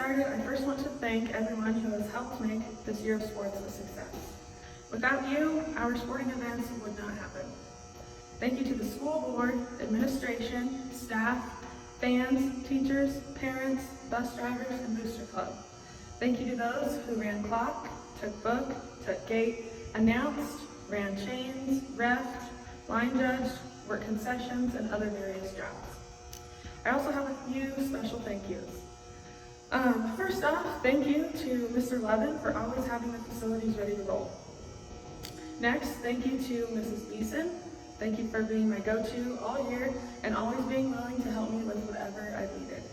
started, I first want to thank everyone who has helped make this year of sports a success. Without you, our sporting events would not happen. Thank you to the school board, administration, staff, fans, teachers, parents, bus drivers, and Booster Club. Thank you to those who ran clock, took book, took gate, announced, ran chains, refed, line judged, worked concessions, and other various jobs. I also have a few special thank yous. First off, thank you to Mr. Levin for always having the facilities ready to roll. Next, thank you to Mrs. Beeson. Thank you for being my go-to all year and always being willing to help me with whatever I needed.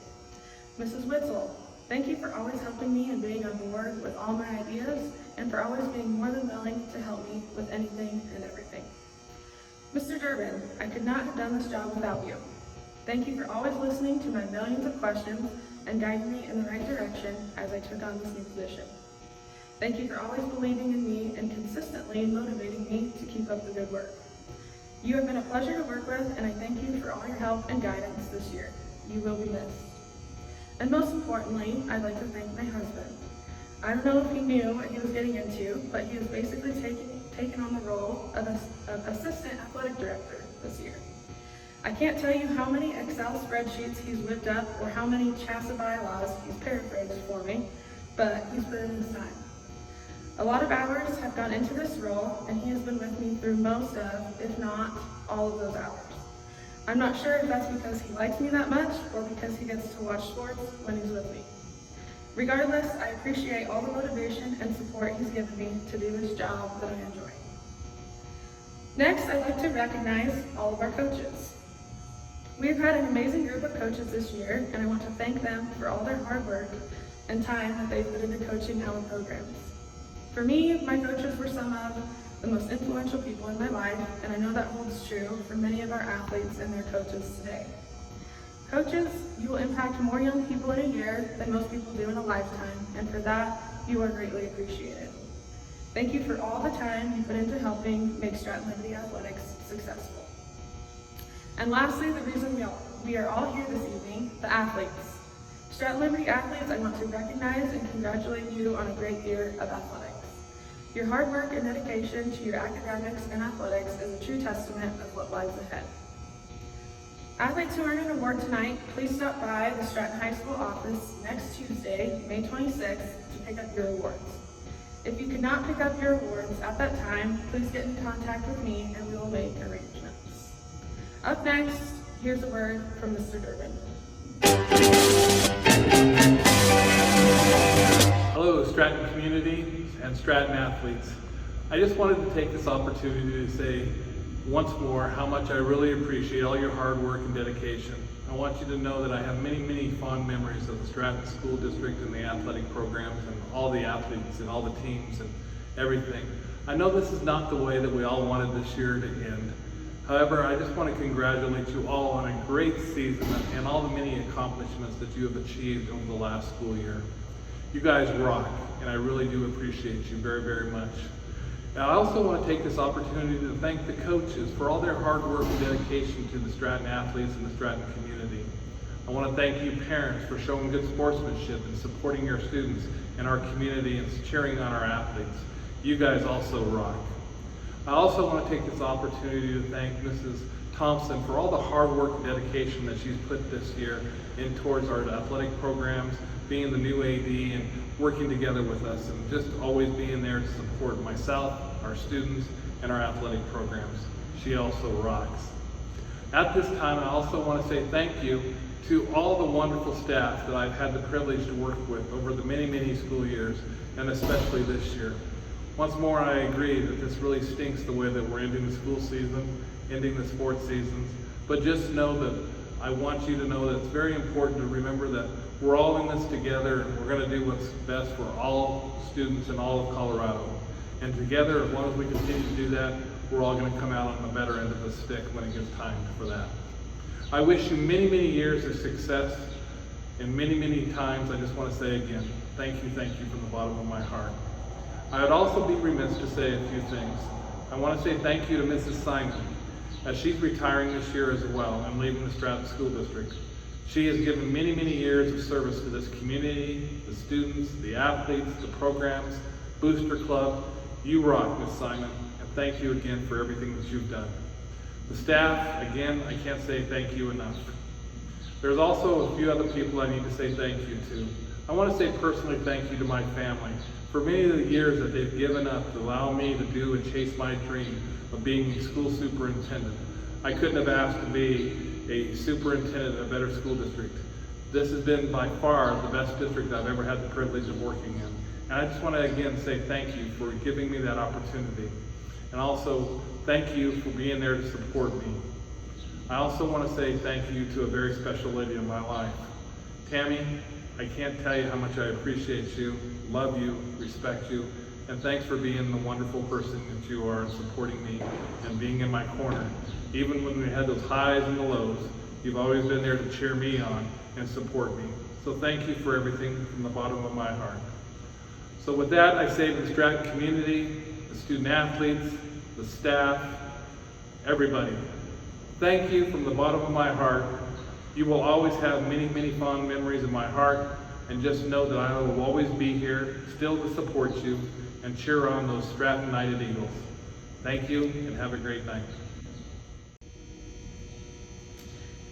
Mrs. Witzel, thank you for always helping me and being on board with all my ideas and for always being more than willing to help me with anything and everything. Mr. Durbin, I could not have done this job without you. Thank you for always listening to my millions of questions and guiding me in the right direction as I took on this new position. Thank you for always believing in me and consistently motivating me to keep up the good work. You have been a pleasure to work with, and I thank you for all your help and guidance this year. You will be missed. And most importantly, I'd like to thank my husband. I don't know if he knew what he was getting into, but he has basically taken on the role of assistant athletic director this year. I can't tell you how many Excel spreadsheets he's whipped up or how many CHASA bylaws he's paraphrased for me, but he's put in his time. A lot of hours have gone into this role, and he has been with me through most of, if not all of those hours. I'm not sure if that's because he likes me that much or because he gets to watch sports when he's with me. Regardless, I appreciate all the motivation and support he's given me to do this job that I enjoy. Next, I'd like to recognize all of our coaches. We've had an amazing group of coaches this year, and I want to thank them for all their hard work and time that they've put into coaching our programs. For me, my coaches were some of the most influential people in my life, and I know that holds true for many of our athletes and their coaches today. Coaches, you will impact more young people in a year than most people do in a lifetime, and for that, you are greatly appreciated. Thank you for all the time you put into helping make Stratton Liberty Athletics successful. And lastly, the reason we are all here this evening, the athletes. Stratton Liberty athletes, I want to recognize and congratulate you on a great year of athletics. Your hard work and dedication to your academics and athletics is a true testament of what lies ahead. Athletes who earn an award tonight, please stop by the Stratton High School office next Tuesday, May 26th, to pick up your awards. If you could not pick up your awards at that time, please get in contact with me and we will make arrangements. Up next, here's a word from Mr. Durbin. Hello, Stratton community and Stratton athletes. I just wanted to take this opportunity to say once more how much I really appreciate all your hard work and dedication. I want you to know that I have many, many fond memories of the Stratton School District and the athletic programs and all the athletes and all the teams and everything. I know this is not the way that we all wanted this year to end. However, I just want to congratulate you all on a great season and all the many accomplishments that you have achieved over the last school year. You guys rock, and I really do appreciate you very, very much. Now, I also want to take this opportunity to thank the coaches for all their hard work and dedication to the Stratton athletes and the Stratton community. I want to thank you parents for showing good sportsmanship and supporting your students in our community and cheering on our athletes. You guys also rock. I also want to take this opportunity to thank Mrs. Thompson for all the hard work and dedication that she's put this year in towards our athletic programs, being the new AD and working together with us and just always being there to support myself, our students, and our athletic programs. She also rocks. At this time, I also want to say thank you to all the wonderful staff that I've had the privilege to work with over the many, many school years, and especially this year. Once more, I agree that this really stinks the way that we're ending the school season, ending the sports seasons, but just know that I want you to know that it's very important to remember that we're all in this together and we're going to do what's best for all students in all of Colorado. And together, as long as we continue to do that, we're all going to come out on the better end of the stick when it gets time for that. I wish you many, many years of success, and many, many times I just want to say again, thank you from the bottom of my heart. I would also be remiss to say a few things. I want to say thank you to Mrs. Simon, as she's retiring this year as well and leaving the Stratton School District. She has given many, many years of service to this community, the students, the athletes, the programs, Booster Club. You rock, Ms. Simon, and thank you again for everything that you've done. The staff, again, I can't say thank you enough. There's also a few other people I need to say thank you to. I want to say personally thank you to my family for many of the years that they've given up to allow me to do and chase my dream of being a school superintendent. I couldn't have asked to be a superintendent in a better school district. This has been by far the best district I've ever had the privilege of working in. And I just want to again say thank you for giving me that opportunity. And also thank you for being there to support me. I also want to say thank you to a very special lady in my life. Tammy, I can't tell you how much I appreciate you, love you, respect you, and thanks for being the wonderful person that you are and supporting me and being in my corner. Even when we had those highs and the lows, you've always been there to cheer me on and support me. So thank you for everything from the bottom of my heart. So with that, I say to the Stratton community, the student athletes, the staff, everybody, thank you from the bottom of my heart. You will always have many, many fond memories in my heart, and just know that I will always be here, still to support you and cheer on those Stratton Knighted Eagles. Thank you, and have a great night.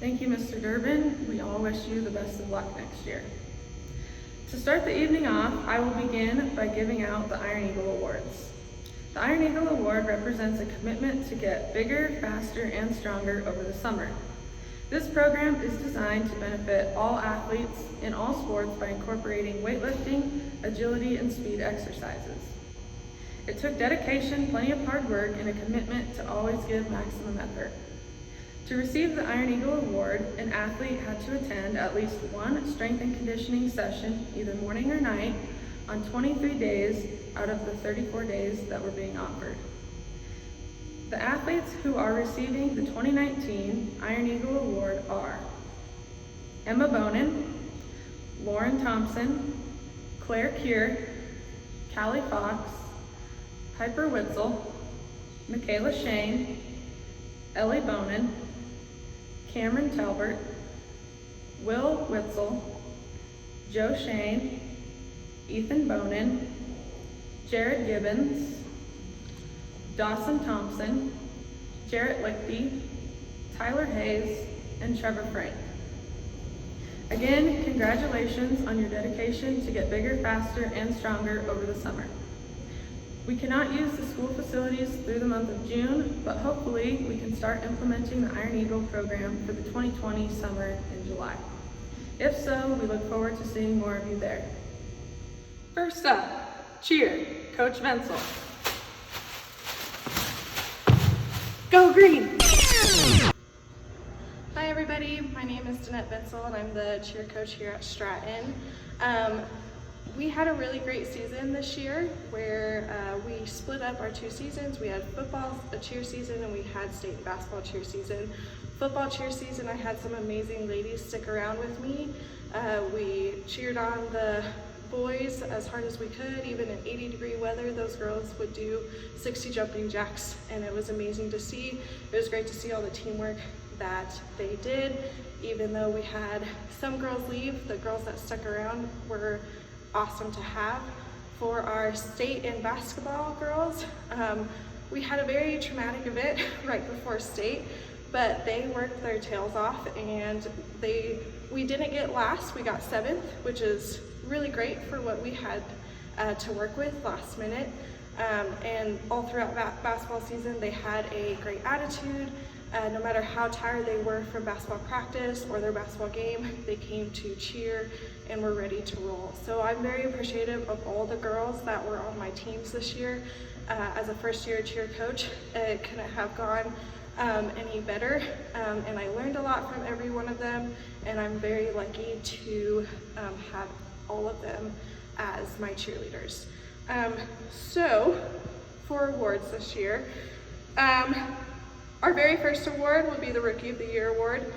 Thank you, Mr. Durbin. We all wish you the best of luck next year. To start the evening off, I will begin by giving out the Iron Eagle Awards. The Iron Eagle Award represents a commitment to get bigger, faster, and stronger over the summer. This program is designed to benefit all athletes in all sports by incorporating weightlifting, agility, and speed exercises. It took dedication, plenty of hard work, and a commitment to always give maximum effort. To receive the Iron Eagle Award, an athlete had to attend at least one strength and conditioning session, either morning or night, on 23 days out of the 34 days that were being offered. The athletes who are receiving the 2019 Iron Eagle Award are Emma Bonin, Lauren Thompson, Claire Keir, Callie Fox, Piper Witzel, Michaela Shane, Ellie Bonin, Cameron Talbert, Will Witzel, Joe Shane, Ethan Bonin, Jared Gibbons, Dawson Thompson, Jarrett Lichty, Tyler Hayes, and Trevor Frank. Again, congratulations on your dedication to get bigger, faster, and stronger over the summer. We cannot use the school facilities through the month of June, but hopefully we can start implementing the Iron Eagle program for the 2020 summer in July. If so, we look forward to seeing more of you there. First up, cheer, Coach Venzel. Go Green! Hi everybody, my name is Danette Venzel and I'm the cheer coach here at Stratton. We had a really great season this year where we split up our two seasons. We had football a cheer season and we had state basketball cheer season. Football cheer season, I had some amazing ladies stick around with me. We cheered on the boys as hard as we could. Even in 80-degree weather, those girls would do 60 jumping jacks and it was amazing to see. It was great to see all the teamwork that they did. Even though we had some girls leave, the girls that stuck around were awesome to have. For our state and basketball girls, we had a very traumatic event right before state, but they worked their tails off and we didn't get last, we got 7th, which is really great for what we had to work with last minute. And all throughout basketball season, they had a great attitude. No matter how tired they were from basketball practice or their basketball game, they came to cheer and were ready to roll. So I'm very appreciative of all the girls that were on my teams this year. As a first-year cheer coach, it couldn't have gone any better, and I learned a lot from every one of them, and I'm very lucky to have all of them as my cheerleaders. So for awards this year, our very first award will be the Rookie of the Year award.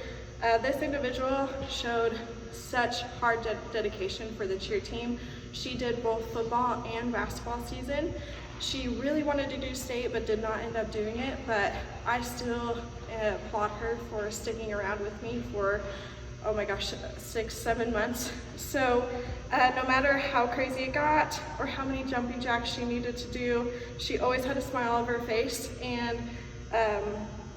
This individual showed such hard dedication for the cheer team. She did both football and basketball season. She really wanted to do state but did not end up doing it, but I still applaud her for sticking around with me for oh my gosh, 6, 7 months. So no matter how crazy it got or how many jumping jacks she needed to do, she always had a smile on her face. And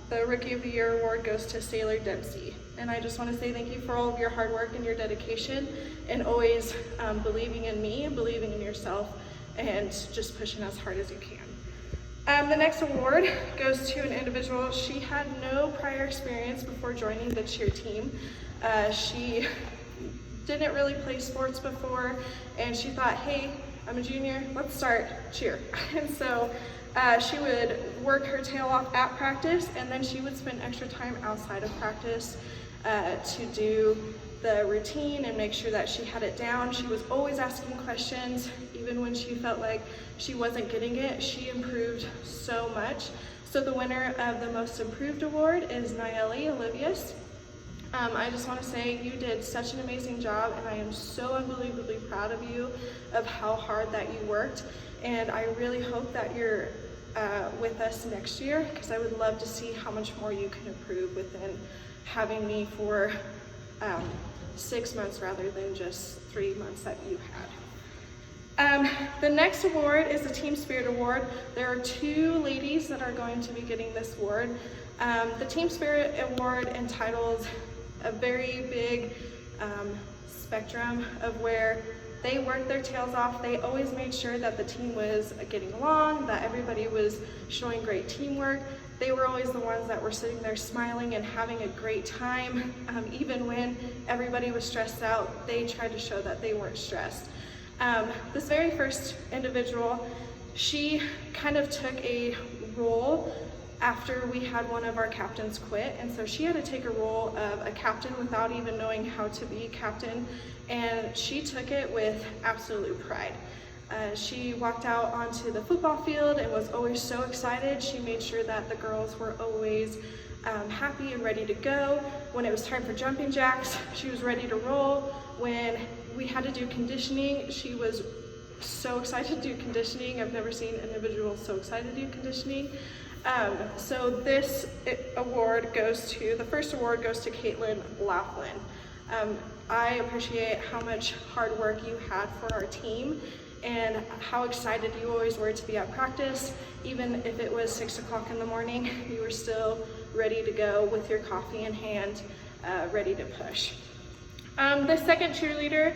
the Rookie of the Year award goes to Sailor Dempsey. And I just want to say thank you for all of your hard work and your dedication, and always believing in me, believing in yourself, and just pushing as hard as you can. The next award goes to an individual. She had no prior experience before joining the cheer team. She didn't really play sports before, and she thought, hey, I'm a junior, let's start cheer. And so she would work her tail off at practice, and then she would spend extra time outside of practice to do the routine and make sure that she had it down. She was always asking questions. Even when she felt like she wasn't getting it, she improved so much. So the winner of the Most Improved Award is Nayeli Olivius. I just want to say you did such an amazing job, and I am so unbelievably proud of you, of how hard that you worked. And I really hope that you're with us next year, because I would love to see how much more you can improve within having me for 6 months rather than just 3 months that you had. The next award is the Team Spirit Award. There are 2 ladies that are going to be getting this award. The Team Spirit Award entitles a very big spectrum of where they worked their tails off. They always made sure that the team was getting along, that everybody was showing great teamwork. They were always the ones that were sitting there smiling and having a great time. Even when everybody was stressed out, they tried to show that they weren't stressed. This very first individual, she kind of took a role after we had one of our captains quit, and so she had to take a role of a captain without even knowing how to be a captain, and she took it with absolute pride. She walked out onto the football field and was always so excited. She made sure that the girls were always happy and ready to go. When it was time for jumping jacks, she was ready to roll. When we had to do conditioning, she was so excited to do conditioning. I've never seen an individual so excited to do conditioning. So this award goes to, the first award goes to Caitlin Laughlin. I appreciate how much hard work you had for our team and how excited you always were to be at practice. Even if it was 6 o'clock in the morning, you were still ready to go with your coffee in hand, ready to push. The second cheerleader,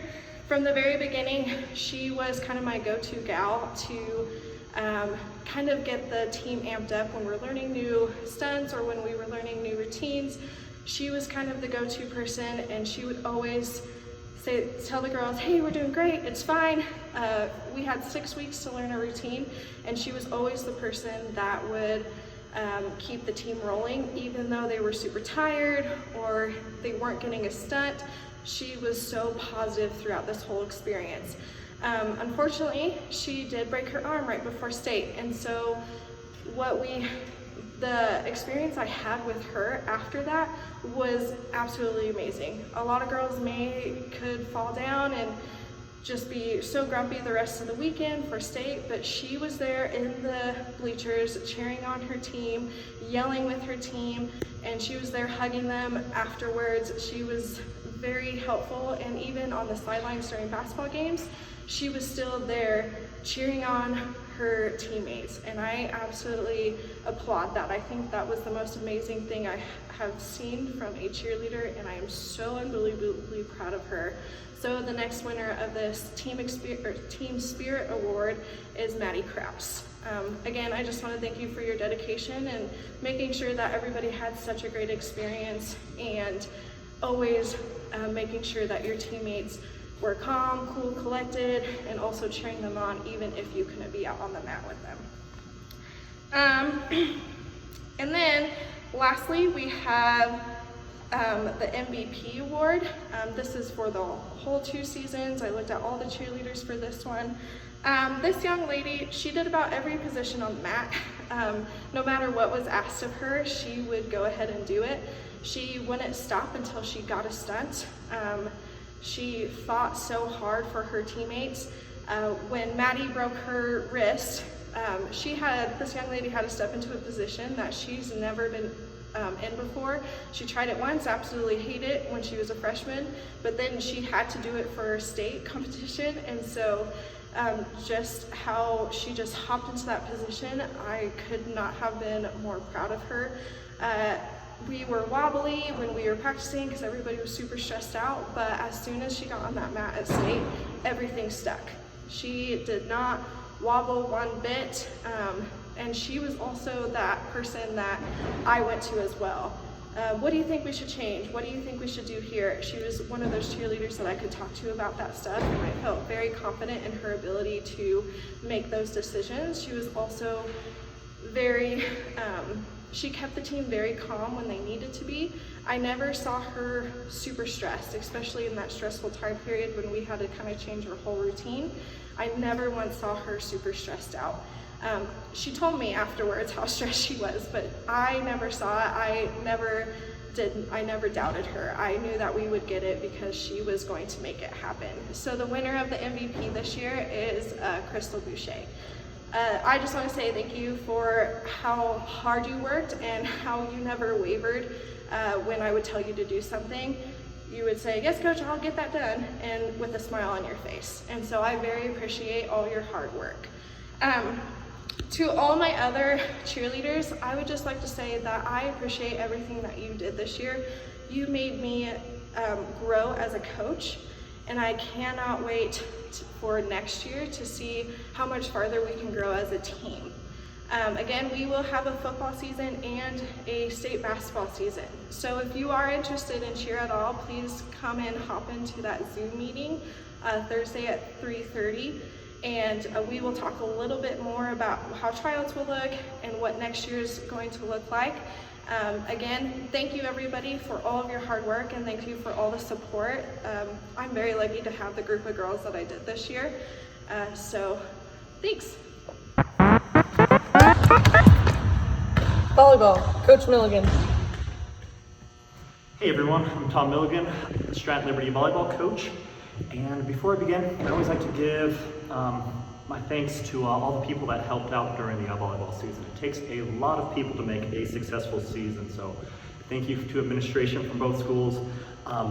from the very beginning, she was kind of my go-to gal to kind of get the team amped up when we're learning new stunts or when we were learning new routines. She was kind of the go-to person, and she would always tell the girls, hey, we're doing great, it's fine. We had 6 weeks to learn a routine, and she was always the person that would keep the team rolling. Even though they were super tired or they weren't getting a stunt, she was so positive throughout this whole experience. Unfortunately, she did break her arm right before state, and so the experience I had with her after that was absolutely amazing. A lot of girls could fall down and just be so grumpy the rest of the weekend for state, but she was there in the bleachers cheering on her team, yelling with her team, and she was there hugging them afterwards. She was very helpful, and even on the sidelines during basketball games, she was still there cheering on her teammates, and I absolutely applaud that. I think that was the most amazing thing I have seen from a cheerleader, and I am so unbelievably proud of her. So the next winner of this Team Spirit Award is Maddie Kraus. Again, I just want to thank you for your dedication and making sure that everybody had such a great experience, and always making sure that your teammates were calm, cool, collected, and also cheering them on even if you couldn't be out on the mat with them. And then lastly, we have the MVP award. This is for the whole 2 seasons. I looked at all the cheerleaders for this one. This young lady, she did about every position on the mat. No matter what was asked of her, she would go ahead and do it. She wouldn't stop until she got a stunt. She fought so hard for her teammates. When Maddie broke her wrist, this young lady had to step into a position that she's never been in before. She tried it once, absolutely hated it when she was a freshman, but then she had to do it for state competition, and so just how she just hopped into that position, I could not have been more proud of her. We were wobbly when we were practicing because everybody was super stressed out, but as soon as she got on that mat at state, everything stuck. She did not wobble one bit, and she was also that person that I went to as well. What do you think we should change? What do you think we should do here? She was one of those cheerleaders that I could talk to about that stuff, and I felt very confident in her ability to make those decisions. She was also very, she kept the team very calm when they needed to be. I never saw her super stressed, especially in that stressful time period when we had to kind of change her whole routine. I never once saw her super stressed out. She told me afterwards how stressed she was, but I never saw it. I never doubted her. I knew that we would get it because she was going to make it happen. So the winner of the MVP this year is Crystal Boucher. I just want to say thank you for how hard you worked and how you never wavered when I would tell you to do something. You would say, yes, coach, I'll get that done, and with a smile on your face. And so I very appreciate all your hard work. To all my other cheerleaders, I would just like to say that I appreciate everything that you did this year. You made me grow as a coach, and I cannot wait for next year to see how much farther we can grow as a team. Again, we will have a football season and a state basketball season. So if you are interested in cheer at all, please come and hop into that Zoom meeting Thursday at 3:30. And we will talk a little bit more about how tryouts will look and what next year is going to look like. Again, thank you everybody for all of your hard work, and thank you for all the support. I'm very lucky to have the group of girls that I did this year. So thanks. Volleyball, Coach Milligan. Hey everyone, I'm Tom Milligan, Stratton Liberty volleyball coach. And before I begin, I always like to give my thanks to all the people that helped out during the volleyball season. It takes a lot of people to make a successful season, so thank you to administration from both schools,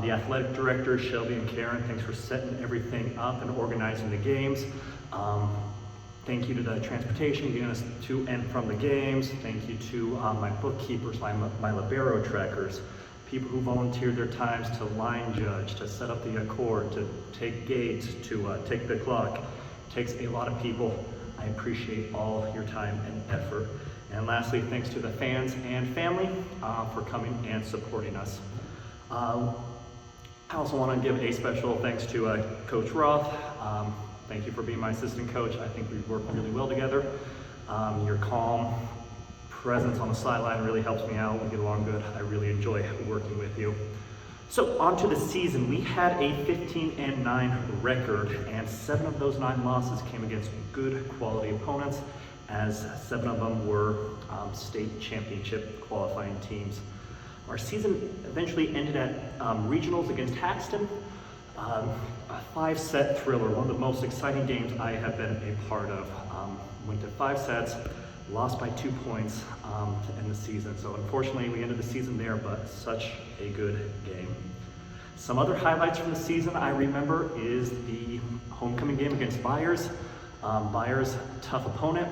the athletic directors, Shelby and Karen, thanks for setting everything up and organizing the games. Thank you to the transportation getting us to and from the games. Thank you to my bookkeepers, my libero trackers, people who volunteered their times to line judge, to set up the court, to take gates, to take the clock. It takes a lot of people. I appreciate all your time and effort. And lastly, thanks to the fans and family for coming and supporting us. I also want to give a special thanks to Coach Roth. Thank you for being my assistant coach. I think we work really well together. Your calm presence on the sideline really helps me out. We get along good. I really enjoy working with you. So on to the season. We had a 15-9 record, and 7 of those 9 losses came against good quality opponents, as 7 of them were state championship qualifying teams. Our season eventually ended at regionals against Haxton. A 5-set thriller, one of the most exciting games I have been a part of. Went to 5 sets, lost by 2 points to end the season. So unfortunately we ended the season there, but such a good game. Some other highlights from the season I remember is the homecoming game against Byers. Byers, tough opponent,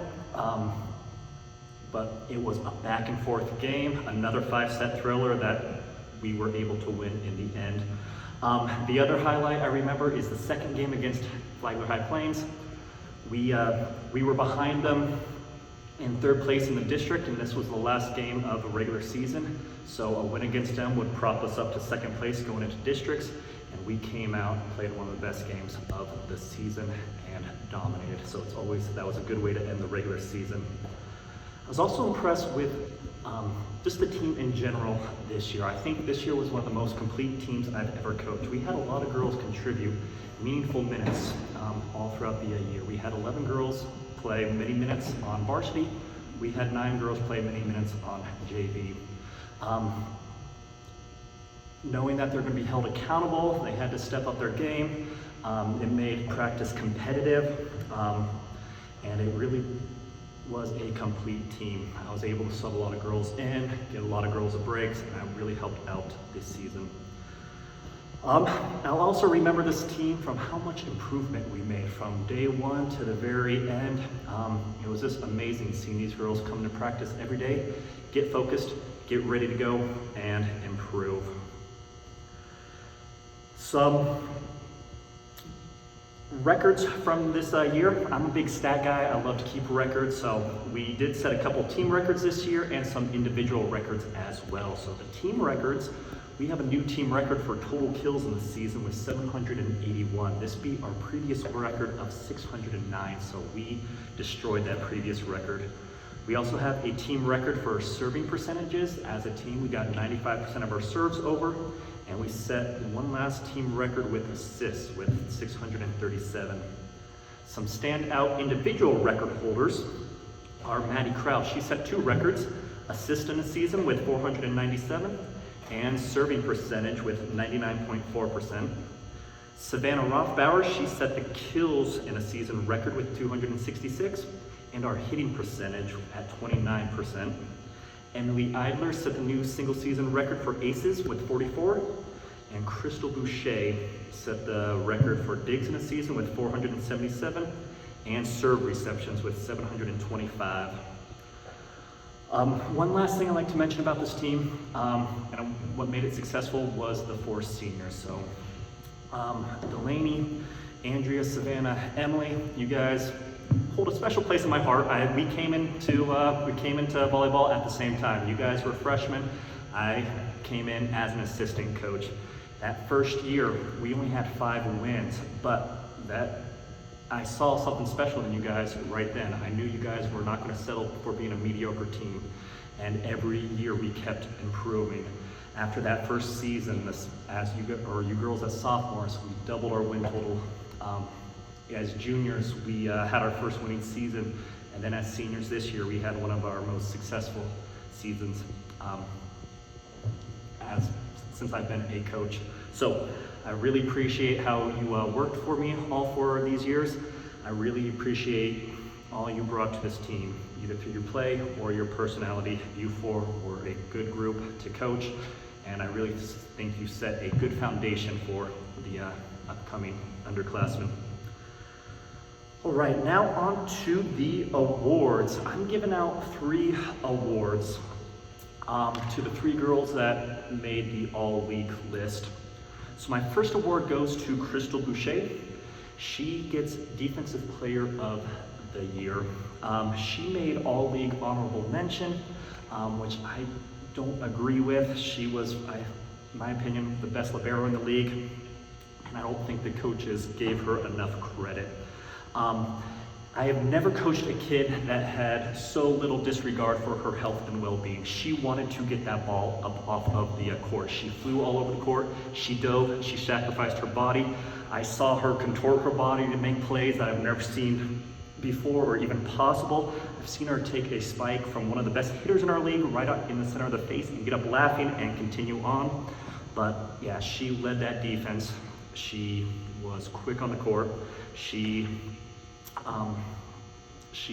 but it was a back and forth game, another 5-set thriller that we were able to win in the end. The other highlight I remember is the second game against Flagler High Plains. We were behind them in 3rd place in the district, and this was the last game of the regular season. So a win against them would prop us up to 2nd place going into districts, and we came out and played one of the best games of the season and dominated. So that was a good way to end the regular season. I was also impressed with just the team in general this year. I think this year was one of the most complete teams I've ever coached. We had a lot of girls contribute meaningful minutes all throughout the year. We had 11 girls play many minutes on varsity. We had 9 girls play many minutes on JV. Knowing that they're going to be held accountable, they had to step up their game. It made practice competitive, and it really was a complete team. I was able to sub a lot of girls in, get a lot of girls a breaks, and I really helped out this season. I'll also remember this team from how much improvement we made from day one to the very end. It was just amazing seeing these girls come to practice every day, get focused, get ready to go, and improve. Some records from this year. I'm a big stat guy. I love to keep records. So we did set a couple team records this year and some individual records as well. So the team records, we have a new team record for total kills in the season with 781. This beat our previous record of 609. So we destroyed that previous record. We also have a team record for serving percentages. As a team, we got 95% of our serves over. And we set one last team record with assists with 637. Some standout individual record holders are Maddie Krause. She set 2 records, assist in the season with 497 and serving percentage with 99.4%. Savannah Rothbauer, she set the kills in a season record with 266 and our hitting percentage at 29%. Emily Idler set the new single season record for aces with 44, and Crystal Boucher set the record for digs in a season with 477, and serve receptions with 725. One last thing I'd like to mention about this team, and what made it successful was the 4 seniors. So Delaney, Andrea, Savannah, Emily, you guys hold a special place in my heart. We came into volleyball at the same time. You guys were freshmen. I came in as an assistant coach. That first year, we only had 5 wins, but I saw something special in you guys right then. I knew you guys were not going to settle for being a mediocre team, and every year we kept improving. After that first season, you girls as sophomores, we doubled our win total. As juniors, we had our first winning season, and then as seniors this year, we had one of our most successful seasons since I've been a coach. So I really appreciate how you worked for me all 4 of these years. I really appreciate all you brought to this team, either through your play or your personality. You 4 were a good group to coach, and I really think you set a good foundation for the upcoming underclassmen. All right, now on to the awards. I'm giving out 3 awards to the 3 girls that made the all-league list. So my first award goes to Crystal Boucher. She gets Defensive Player of the Year. She made all-league honorable mention, which I don't agree with. She was, in my opinion, the best libero in the league, and I don't think the coaches gave her enough credit. I have never coached a kid that had so little disregard for her health and well-being. She wanted to get that ball up off of the court. She flew all over the court, she dove, she sacrificed her body. I saw her contort her body to make plays that I've never seen before or even possible. I've seen her take a spike from one of the best hitters in our league right up in the center of the face and get up laughing and continue on. But yeah, she led that defense. She was quick on the court. She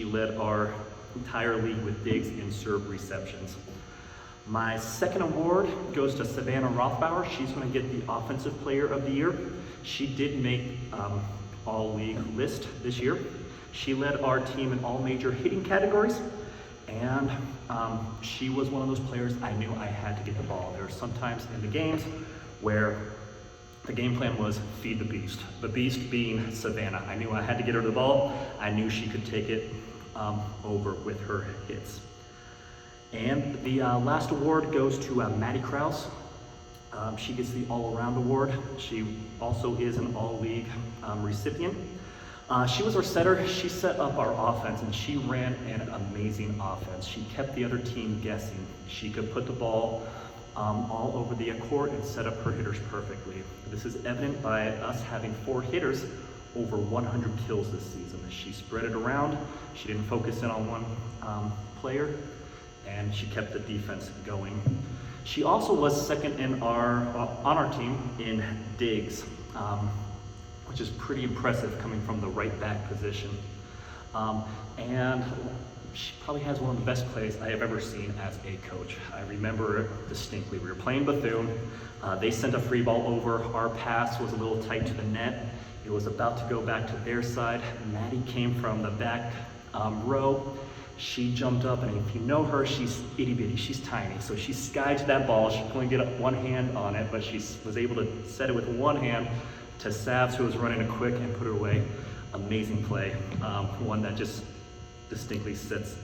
led our entire league with digs and serve receptions. My second award goes to Savannah Rothbauer. She's going to get the Offensive Player of the Year. She did make all-league list this year. She led our team in all major hitting categories, and she was one of those players I knew I had to get the ball. There are sometimes in the games where the game plan was feed the beast being Savannah. I knew I had to get her the ball. I knew she could take it over with her hits. And the last award goes to Maddie Krause. She gets the all-around award. She also is an all-league recipient. She was our setter. She set up our offense, and she ran an amazing offense. She kept the other team guessing. She could put the ball all over the court and set up her hitters perfectly. This is evident by us having 4 hitters over 100 kills this season. She spread it around. She didn't focus in on one player, and she kept the defense going. She also was second on our team in digs, which is pretty impressive coming from the right back position. And she probably has one of the best plays I have ever seen as a coach. I remember it distinctly. We were playing Bethune. They sent a free ball over. Our pass was a little tight to the net. It was about to go back to their side. Maddie came from the back row. She jumped up, and if you know her, she's itty bitty, she's tiny. So she skied to that ball. She could only get one hand on it, but she was able to set it with one hand to Savs, who was running a quick, and put it away. Amazing play. One that just distinctly sets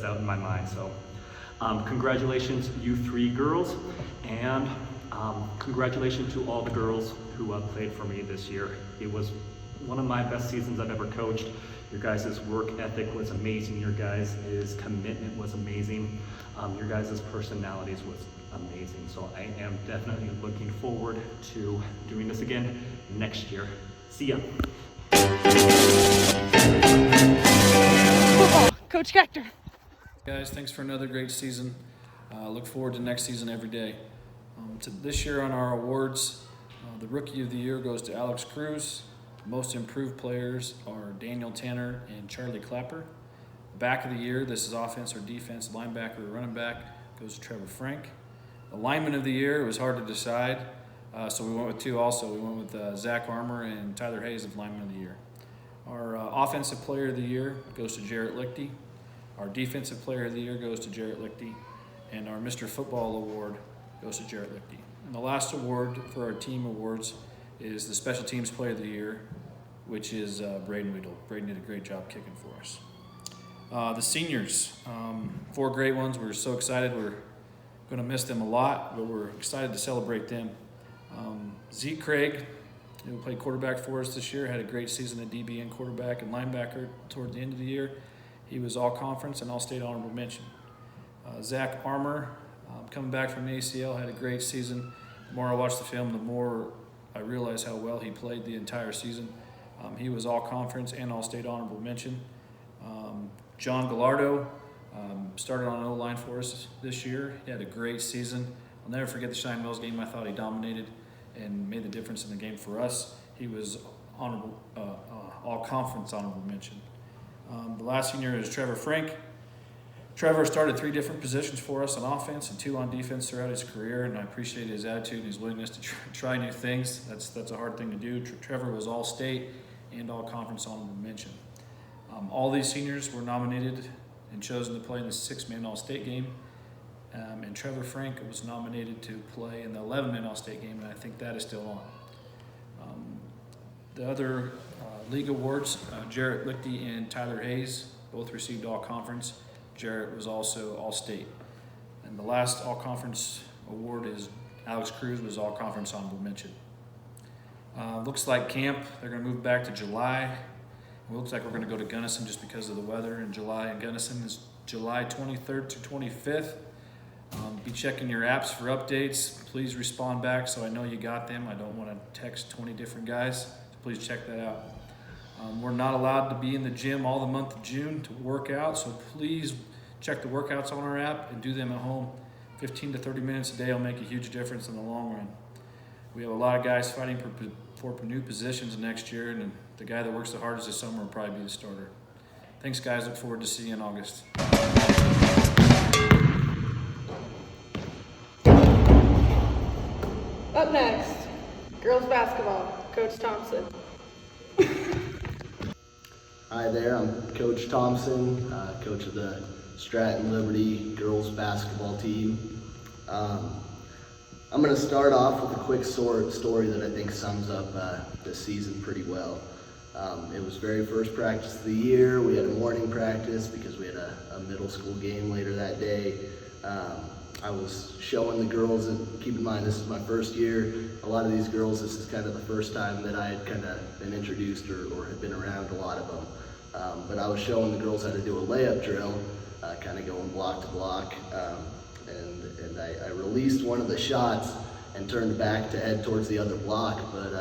out in my mind. So congratulations, you three girls, and congratulations to all the girls who played for me this year. It was one of my best seasons I've ever coached. Your guys' work ethic was amazing. Your guys' commitment was amazing. Your guys' personalities was amazing. So I am definitely looking forward to doing this again next year. See ya. Football, Coach Hector. Guys, thanks for another great season. Look forward to next season every day. This year on our awards, the Rookie of the Year goes to Alex Cruz. Most improved players are Daniel Tanner and Charlie Clapper. Back of the year, this is offense or defense, linebacker or running back, goes to Trevor Frank. The lineman of the year, it was hard to decide, so we went with two also. We went with Zach Armour and Tyler Hayes of lineman of the year. Our offensive player of the year goes to Jarrett Lichty. Our defensive player of the year goes to Jarrett Lichty. And our Mr. Football award goes to Jarrett Lichty. And the last award for our team awards is the Special Teams Player of the Year, which is Braden Weedle. Braden did a great job kicking for us. The seniors, 4 great ones. We're so excited. We're going to miss them a lot, but we're excited to celebrate them. Zeke Craig, who played quarterback for us this year, had a great season at DB and quarterback and linebacker toward the end of the year. He was all conference and all state honorable mention. Zach Armour, coming back from ACL, had a great season. The more I watched the film, the more I realized how well he played the entire season. He was all conference and all state honorable mention. John Gallardo started on O-line for us this year. He had a great season. I'll never forget the Shine Mills game. I thought he dominated and made the difference in the game for us. He was honorable, all conference honorable mention. The last senior is Trevor Frank. Trevor started 3 different positions for us on offense and 2 on defense throughout his career, and I appreciate his attitude and his willingness to try new things. That's a hard thing to do. Trevor was all state and all conference honorable mention. All these seniors were nominated and chosen to play in the 6-man all-state game, and Trevor Frank was nominated to play in the 11-man all-state game, and I think that is still on. The other league awards, Jarrett Lichty and Tyler Hayes both received all conference. Jarrett was also all state. And the last all conference award is Alex Cruz was all conference honorable mention. Looks like camp, they're gonna move back to July. It looks like we're gonna go to Gunnison just because of the weather in July. And Gunnison is July 23rd to 25th. Be checking your apps for updates. Please respond back so I know you got them. I don't wanna text 20 different guys, so please check that out. We're not allowed to be in the gym all the month of June to work out, so please check the workouts on our app and do them at home. 15 to 30 minutes a day will make a huge difference in the long run. We have a lot of guys fighting for new positions next year, and the guy that works the hardest this summer will probably be the starter. Thanks, guys. Look forward to seeing you in August. Up next, girls basketball, Coach Thompson. Hi there, I'm Coach Thompson, coach of the Stratton Liberty girls basketball team. I'm going to start off with a quick story that I think sums up this season pretty well. It was very first practice of the year. We had a morning practice because we had a middle school game later that day. I was showing the girls, and keep in mind this is my first year. A lot of these girls, this is kind of the first time that I had kind of been introduced or had been around a lot of them. But I was showing the girls how to do a layup drill, kind of going block to block. And I released one of the shots and turned back to head towards the other block, but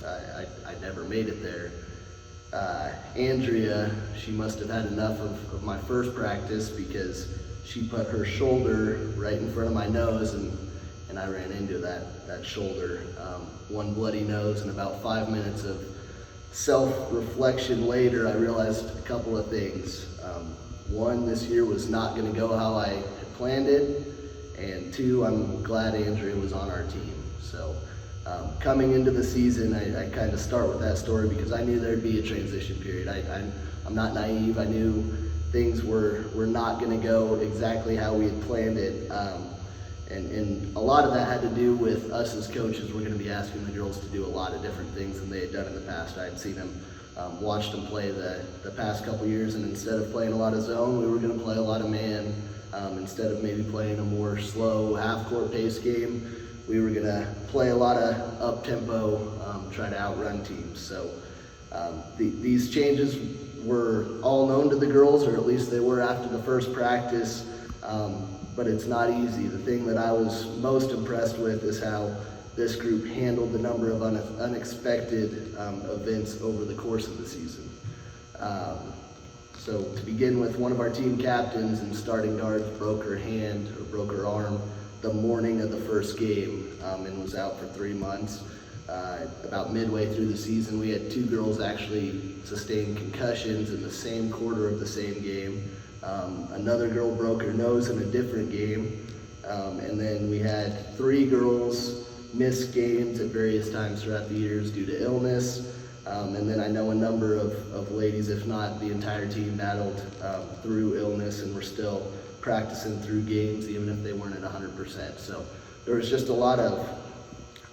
I never made it there. Andrea, she must have had enough of my first practice because she put her shoulder right in front of my nose, and I ran into that shoulder. One bloody nose, and about 5 minutes of self-reflection later, I realized a couple of things. One, this year was not going to go how I had planned it, and two, I'm glad Andrea was on our team. So coming into the season, I kind of start with that story because I knew there'd be a transition period. I'm not naive. I knew things were not going to go exactly how we had planned it. And a lot of that had to do with us as coaches. We're going to be asking the girls to do a lot of different things than they had done in the past. I had seen them, watched them play the past couple years, and instead of playing a lot of zone, we were going to play a lot of man. Instead of maybe playing a more slow half-court pace game, we were going to play a lot of up-tempo, try to outrun teams. So these changes were all known to the girls, or at least they were after the first practice. But it's not easy. The thing that I was most impressed with is how this group handled the number of unexpected events over the course of the season. So to begin with, one of our team captains and starting guards broke her hand or broke her arm the morning of the first game and was out for 3 months. About midway through the season, we had 2 girls actually sustain concussions in the same quarter of the same game. Another girl broke her nose in a different game, and then we had 3 girls miss games at various times throughout the years due to illness, and then I know a number of ladies, if not the entire team, battled through illness and were still practicing through games even if they weren't at 100%. So there was just a lot of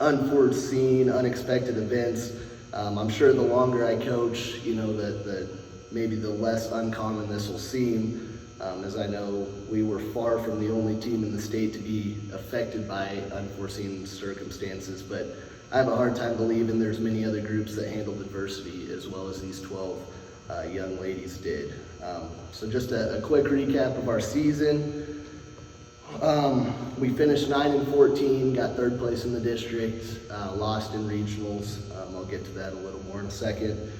unforeseen, unexpected events. I'm sure the longer I coach, maybe the less uncommon this will seem, as I know we were far from the only team in the state to be affected by unforeseen circumstances, but I have a hard time believing there's many other groups that handled adversity as well as these 12 young ladies did. So just a quick recap of our season. We finished 9-14, got 3rd place in the district, lost in regionals. I'll get to that a little more in a second.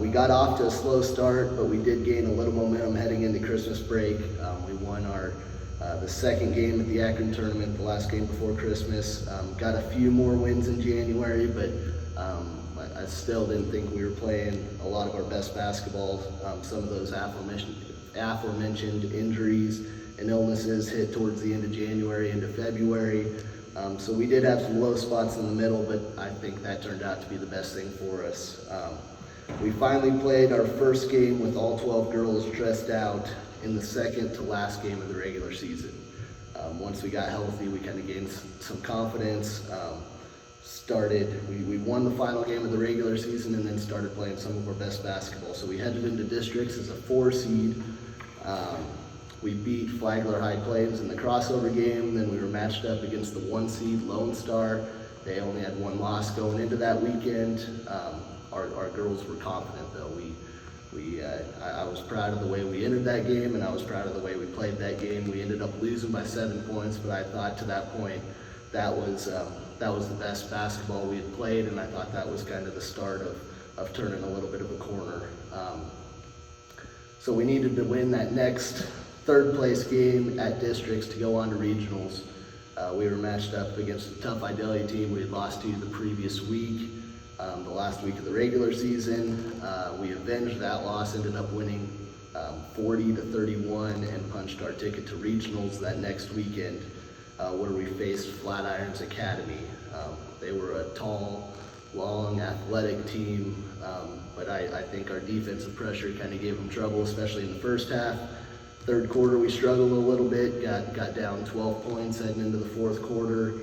We got off to a slow start, but we did gain a little momentum heading into Christmas break. We won the 2nd game at the Akron tournament, the last game before Christmas. Got a few more wins in January, but I still didn't think we were playing a lot of our best basketball. Some of those aforementioned injuries and illnesses hit towards the end of January into February. So we did have some low spots in the middle, but I think that turned out to be the best thing for us. We finally played our first game with all 12 girls dressed out in the second to last game of the regular season. Once we got healthy, we kind of gained some confidence. We won the final game of the regular season and then started playing some of our best basketball. So we headed into districts as a 4 seed. We beat Flagler High Plains in the crossover game. Then we were matched up against the 1 seed Lone Star. They only had 1 loss going into that weekend. Our girls were confident though. I was proud of the way we entered that game, and I was proud of the way we played that game. We ended up losing by 7 points, but I thought to that point that was the best basketball we had played, and I thought that was kind of the start of turning a little bit of a corner. So we needed to win that next 3rd place game at districts to go on to regionals. We were matched up against a tough Idalia team we had lost to the previous week. The last week of the regular season. We avenged that loss, ended up winning 40-31 and punched our ticket to regionals that next weekend where we faced Flatirons Academy. They were a tall, long, athletic team, but I think our defensive pressure kind of gave them trouble, especially in the first half. 3rd quarter we struggled a little bit, got down 12 points heading into the 4th quarter.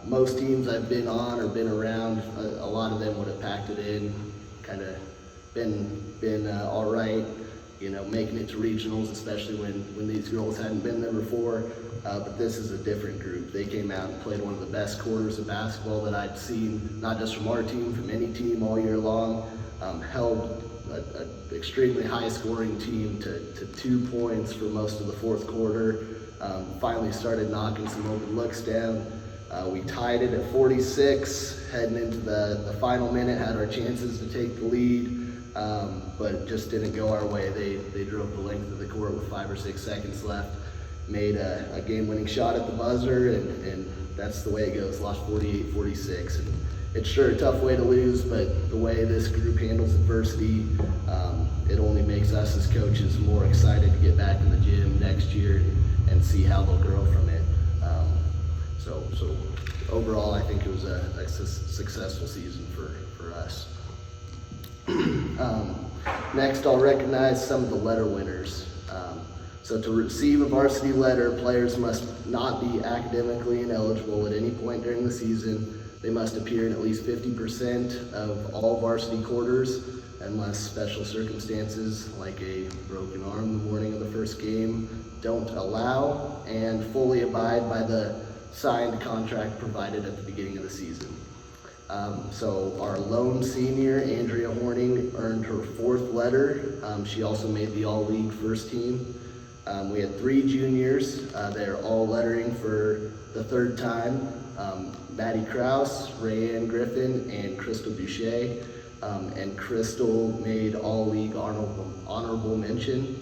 Most teams I've been on or been around, a lot of them would have packed it in, kind of been all right, making it to regionals, especially when these girls hadn't been there before. But this is a different group. They came out and played one of the best quarters of basketball that I'd seen, not just from our team, from any team all year long. Held an extremely high scoring team to 2 points for most of the 4th quarter. Finally started knocking some open looks down. We tied it at 46, heading into the final minute, had our chances to take the lead, but it just didn't go our way. They drove the length of the court with 5 or 6 seconds left, made a game-winning shot at the buzzer, and that's the way it goes. Lost 48-46, it's sure a tough way to lose, but the way this group handles adversity, it only makes us as coaches more excited to get back in the gym next year and see how they'll grow from it. So overall, I think it was a successful season for us. Next, I'll recognize some of the letter winners. So to receive a varsity letter, players must not be academically ineligible at any point during the season. They must appear in at least 50% of all varsity quarters, unless special circumstances like a broken arm the morning of the first game don't allow, and fully abide by the signed contract provided at the beginning of the season. So our lone senior, Andrea Horning, earned her 4th letter. She also made the all-league first team. We had 3 juniors. They're all lettering for the 3rd time. Maddie Krause, Rayanne Griffin, and Crystal Boucher. And Crystal made all-league honorable mention.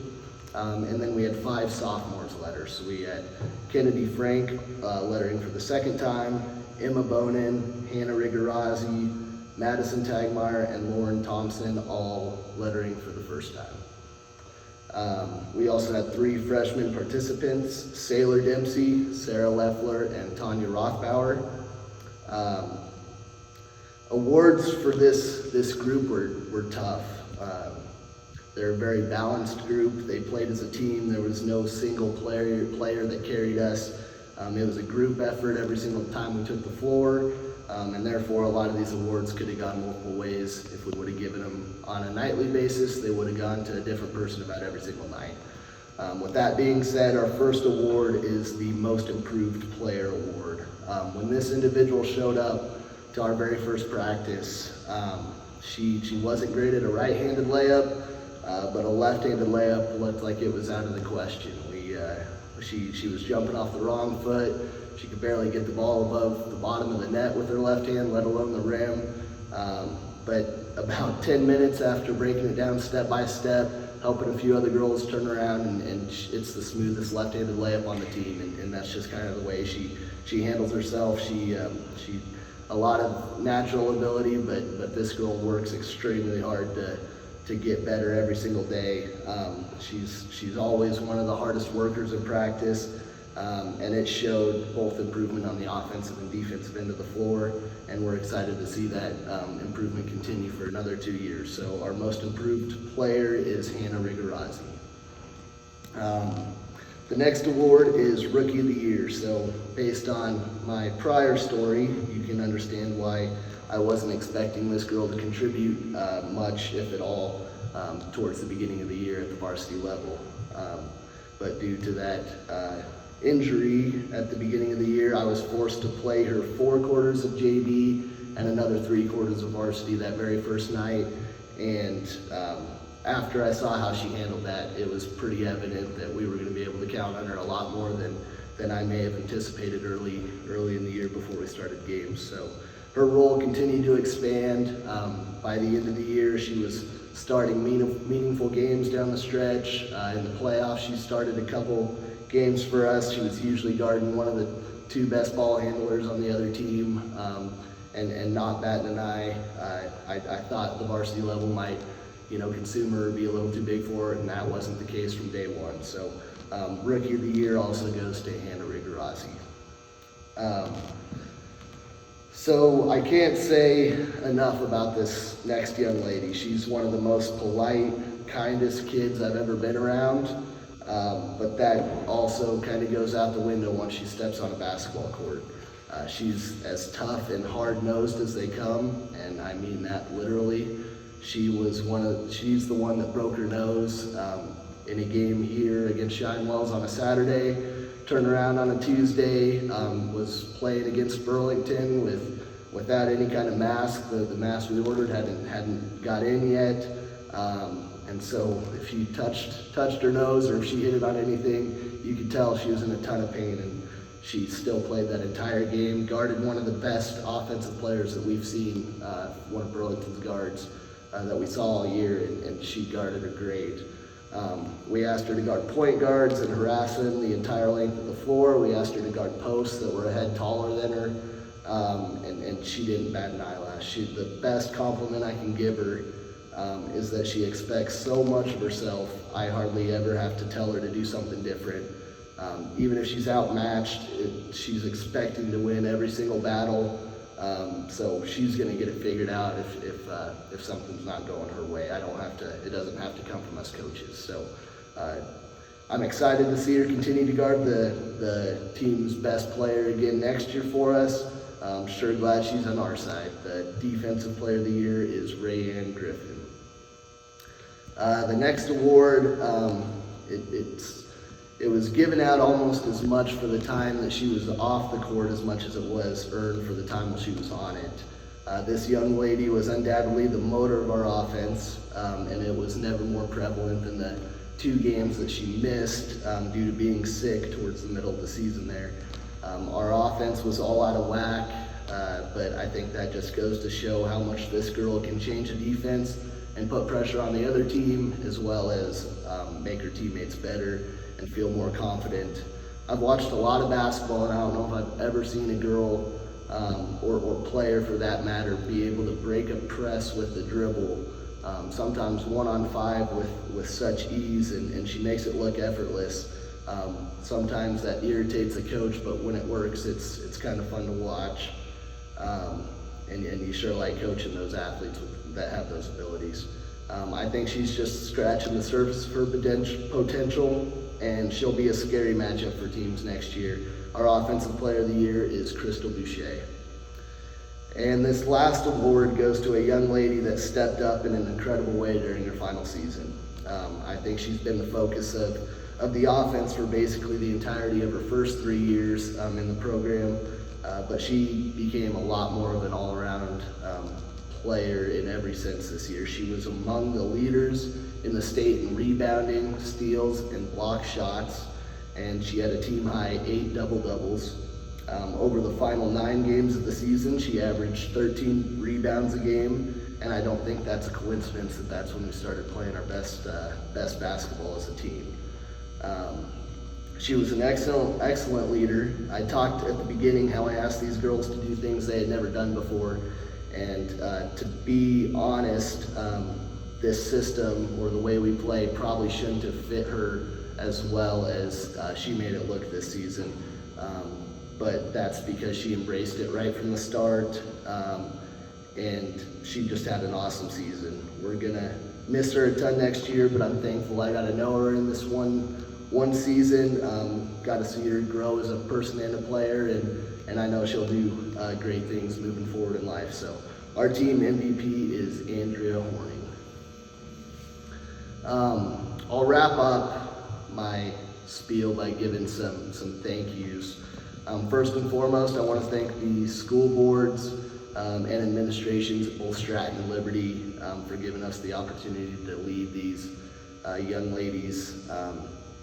And then we had 5 sophomores letters. So we had Kennedy Frank lettering for the 2nd time, Emma Bonin, Hannah Rigarazzi, Madison Tagmeyer, and Lauren Thompson all lettering for the 1st time. We also had 3 freshman participants, Sailor Dempsey, Sarah Leffler, and Tanya Rothbauer. Awards for this group were tough. They're a very balanced group. They played as a team. There was no single player that carried us. It was a group effort every single time we took the floor, and therefore a lot of these awards could have gone multiple ways. If we would have given them on a nightly basis, they would have gone to a different person about every single night. With that being said, our first award is the Most Improved Player Award. When this individual showed up to our very first practice, she wasn't great at a right-handed layup, but a left-handed layup looked like it was out of the question. She was jumping off the wrong foot. She could barely get the ball above the bottom of the net with her left hand, let alone the rim. But about 10 minutes after breaking it down step by step, helping a few other girls turn around, and it's the smoothest left-handed layup on the team, and that's just kind of the way she handles herself. She a lot of natural ability, but this girl works extremely hard to get better every single day. She's always one of the hardest workers in practice, and it showed both improvement on the offensive and defensive end of the floor, and we're excited to see that improvement continue for another 2 years. So our most improved player is Hannah Rigarazzi. The next award is Rookie of the Year. So based on my prior story, you can understand why I wasn't expecting this girl to contribute much, if at all, towards the beginning of the year at the varsity level. But due to that injury at the beginning of the year, I was forced to play her 4 quarters of JV and another 3 quarters of varsity that very first night. And after I saw how she handled that, it was pretty evident that we were going to be able to count on her a lot more than I may have anticipated early in the year before we started games. So her role continued to expand. By the end of the year, she was starting meaningful games down the stretch. In the playoffs, she started a couple games for us. She was usually guarding one of the 2 best ball handlers on the other team, and not batting an eye. I thought the varsity level might, consume her or be a little too big for her, and that wasn't the case from day one. So Rookie of the Year also goes to Hannah Rigarazzi. So I can't say enough about this next young lady. She's one of the most polite, kindest kids I've ever been around, but that also kind of goes out the window once she steps on a basketball court. She's as tough and hard-nosed as they come, and I mean that literally. She's the one that broke her nose in a game here against Shinewells on a Saturday, turned around on a Tuesday, was playing against Burlington without any kind of mask. The mask we ordered hadn't got in yet, and so if you touched her nose or if she hit it on anything, you could tell she was in a ton of pain, and she still played that entire game, guarded one of the best offensive players that we've seen, one of Burlington's guards that we saw all year, and she guarded her great. We asked her to guard point guards and harass them the entire length of the floor. We asked her to guard posts that were a head taller than her, and she didn't bat an eyelash. The best compliment I can give her is that she expects so much of herself. I hardly ever have to tell her to do something different. Even if she's outmatched, she's expecting to win every single battle. So she's going to get it figured out if something's not going her way. It doesn't have to come from us coaches. So I'm excited to see her continue to guard the team's best player again next year for us. I'm sure glad she's on our side. The Defensive Player of the Year is Rayanne Griffin. The next award, it was given out almost as much for the time that she was off the court as much as it was earned for the time she was on it. This young lady was undoubtedly the motor of our offense, and it was never more prevalent than the 2 games that she missed due to being sick towards the middle of the season there. Our offense was all out of whack, but I think that just goes to show how much this girl can change a defense and put pressure on the other team, as well as make her teammates better and feel more confident. I've watched a lot of basketball, and I don't know if I've ever seen a girl or player for that matter be able to break a press with the dribble, sometimes 1-on-5 with such ease, and she makes it look effortless. Sometimes that irritates a coach, but when it works, it's kind of fun to watch. And you sure like coaching those athletes that have those abilities. I think she's just scratching the surface of her potential, and she'll be a scary matchup for teams next year. Our Offensive Player of the Year is Crystal Boucher. And this last award goes to a young lady that stepped up in an incredible way during her final season. I think she's been the focus of the offense for basically the entirety of her first 3 years in the program, but she became a lot more of an all-around player in every sense this year. She was among the leaders in the state in rebounding, steals, and block shots, and she had a team-high 8 double-doubles. Over the final 9 games of the season, she averaged 13 rebounds a game, and I don't think that's a coincidence that that's when we started playing our best basketball as a team. She was an excellent leader. I talked at the beginning how I asked these girls to do things they had never done before, and to be honest, this system or the way we play probably shouldn't have fit her as well as she made it look this season. But that's because she embraced it right from the start, and she just had an awesome season. We're gonna miss her a ton next year, but I'm thankful I got to know her in this one season. Got to see her grow as a person and a player, and I know she'll do great things moving forward in life. So our team MVP is Andrea Horning. I'll wrap up my spiel by giving some thank yous. First and foremost, I want to thank the school boards and administrations at both Stratton and Liberty for giving us the opportunity to lead these young ladies.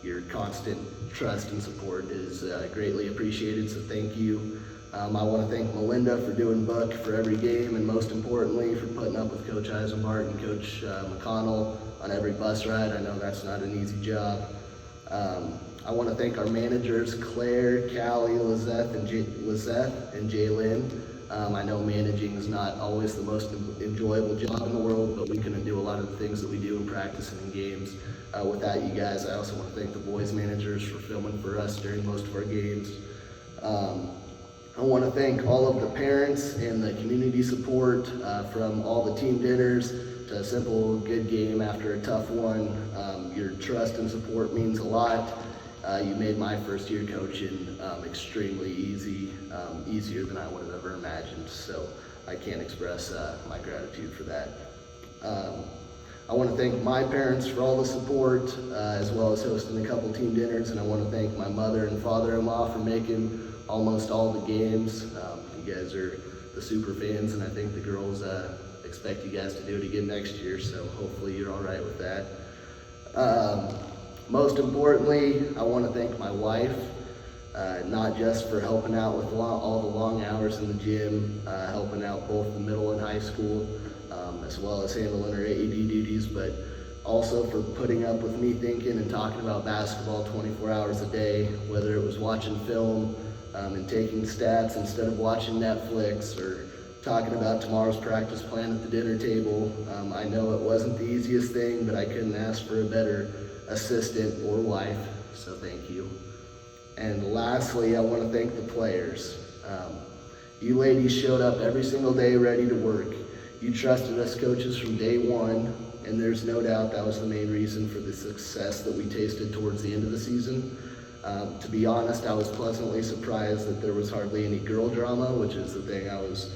Your constant trust and support is greatly appreciated, so thank you. I want to thank Melinda for doing book for every game, and most importantly for putting up with Coach Eisenbart and Coach McConnell on every bus ride. I know that's not an easy job. I want to thank our managers, Claire, Callie, Lizeth, and Jaylyn. I know managing is not always the most enjoyable job in the world, but we couldn't do a lot of the things that we do in practice and in games without you guys. I also want to thank the boys managers for filming for us during most of our games. I want to thank all of the parents and the community support from all the team dinners to a simple good game after a tough one. Your trust and support means a lot. You made my first year coaching extremely easy, easier than I would have ever imagined, so I can't express my gratitude for that. I want to thank my parents for all the support, as well as hosting a couple team dinners, and I want to thank my mother and father-in-law for making almost all the games. You guys are the super fans, and I think the girls expect you guys to do it again next year, so hopefully you're all right with that. Most importantly, I want to thank my wife, not just for helping out with all the long hours in the gym, helping out both the middle and high school, as well as handling her AED duties, but also for putting up with me thinking and talking about basketball 24 hours a day, whether it was watching film and taking stats instead of watching Netflix, or talking about tomorrow's practice plan at the dinner table. I know it wasn't the easiest thing, but I couldn't ask for a better assistant or wife, so thank you. And lastly, I want to thank the players. You ladies showed up every single day ready to work. You trusted us coaches from day one, and there's no doubt that was the main reason for the success that we tasted towards the end of the season. To be honest, I was pleasantly surprised that there was hardly any girl drama, which is the thing I was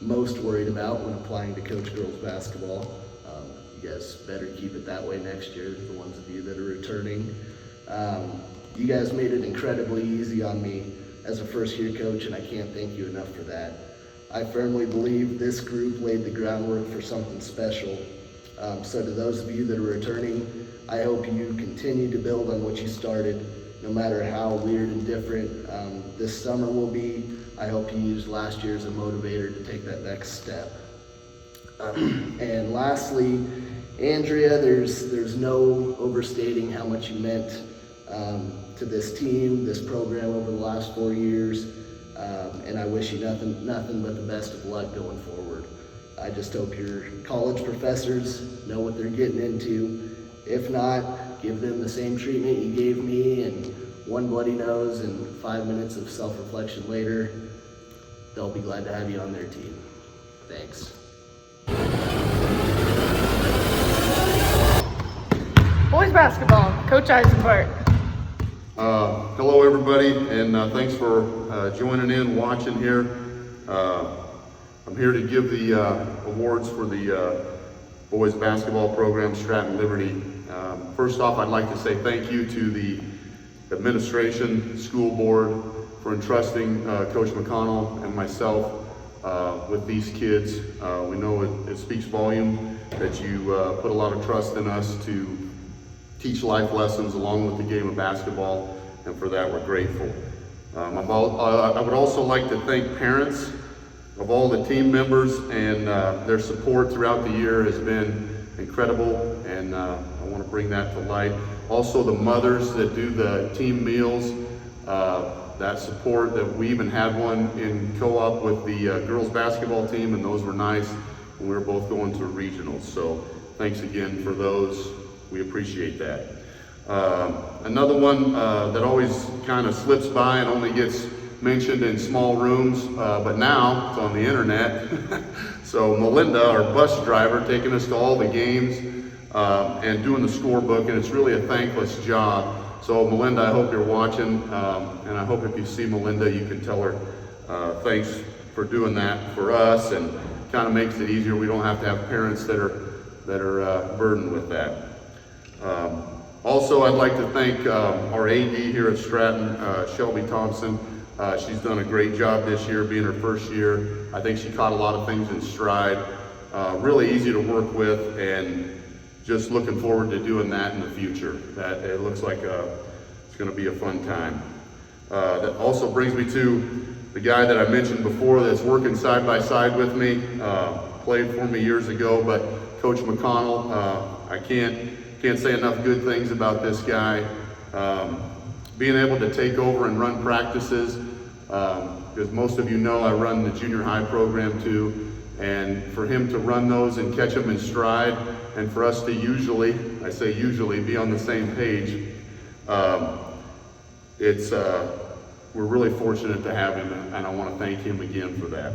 most worried about when applying to coach girls basketball. You guys better keep it that way next year, the ones of you that are returning. You guys made it incredibly easy on me as a first-year coach, and I can't thank you enough for that. I firmly believe this group laid the groundwork for something special. So to those of you that are returning, I hope you continue to build on what you started, no matter how weird and different this summer will be. I hope you use last year as a motivator to take that next step. And lastly, Andrea, there's no overstating how much you meant to this team, this program over the last 4 years, and I wish you nothing but the best of luck going forward. I just hope your college professors know what they're getting into. If not, give them the same treatment you gave me, and one bloody nose and 5 minutes of self-reflection later, they'll be glad to have you on their team. Thanks. Boys basketball, Coach Eisenbart. Hello everybody, and thanks for joining in, watching here. I'm here to give the awards for the boys basketball program, Stratton Liberty. First off, I'd like to say thank you to the administration, school board, for entrusting Coach McConnell and myself with these kids. We know it speaks volume that you put a lot of trust in us to teach life lessons along with the game of basketball, and for that we're grateful. I would also like to thank parents of all the team members, and their support throughout the year has been incredible, and I want to bring that to light. Also the mothers that do the team meals, that support, that we even had one in co-op with the girls basketball team, and those were nice when we were both going to regionals. So thanks again for those. We appreciate that. Another one that always kind of slips by and only gets mentioned in small rooms, but now it's on the internet. So Melinda, our bus driver, taking us to all the games and doing the scorebook, and it's really a thankless job. So Melinda, I hope you're watching, and I hope if you see Melinda, you can tell her thanks for doing that for us, and kind of makes it easier. We don't have to have parents that are burdened with that. Also, I'd like to thank our AD here at Stratton, Shelby Thompson. She's done a great job this year, being her first year. I think she caught a lot of things in stride. Really easy to work with, and just looking forward to doing that in the future. That it looks like it's going to be a fun time. That also brings me to the guy that I mentioned before that's working side by side with me. Played for me years ago, but Coach McConnell, I can't say enough good things about this guy. Being able to take over and run practices, because most of you know I run the junior high program too, and for him to run those and catch them in stride, and for us to usually, I say usually, be on the same page, we're really fortunate to have him, and I want to thank him again for that.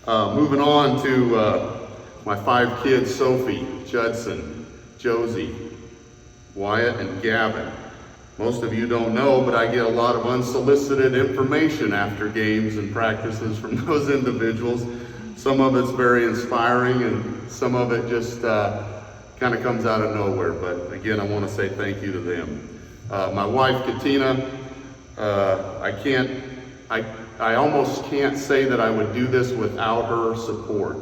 Moving on to my 5 kids, Sophie, Judson, Josie, Wyatt, and Gavin. Most of you don't know, but I get a lot of unsolicited information after games and practices from those individuals. Some of it's very inspiring, and some of it just kind of comes out of nowhere. But again, I want to say thank you to them. My wife, Katina, I almost can't say that I would do this without her support.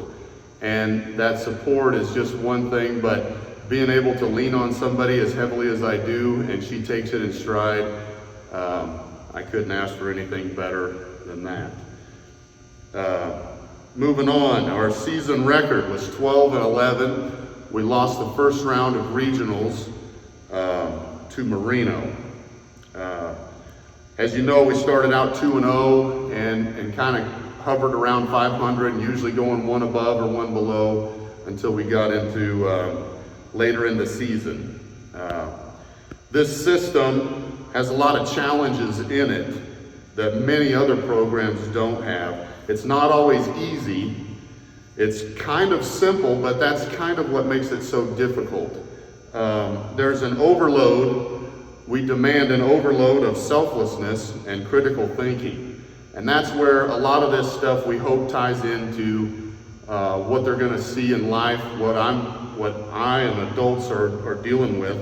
And that support is just one thing, but being able to lean on somebody as heavily as I do, and she takes it in stride, I couldn't ask for anything better than that. Moving on, our season record was 12-11. We lost the first round of regionals to Marino. As you know, we started out 2-0 and kind of hovered around 500 and usually going one above or one below until we got into later in the season. This system has a lot of challenges in it that many other programs don't have. It's not always easy. It's kind of simple, but that's kind of what makes it so difficult. There's an overload. We demand an overload of selflessness and critical thinking. And that's where a lot of this stuff we hope ties into what they're going to see in life, what I and adults are dealing with.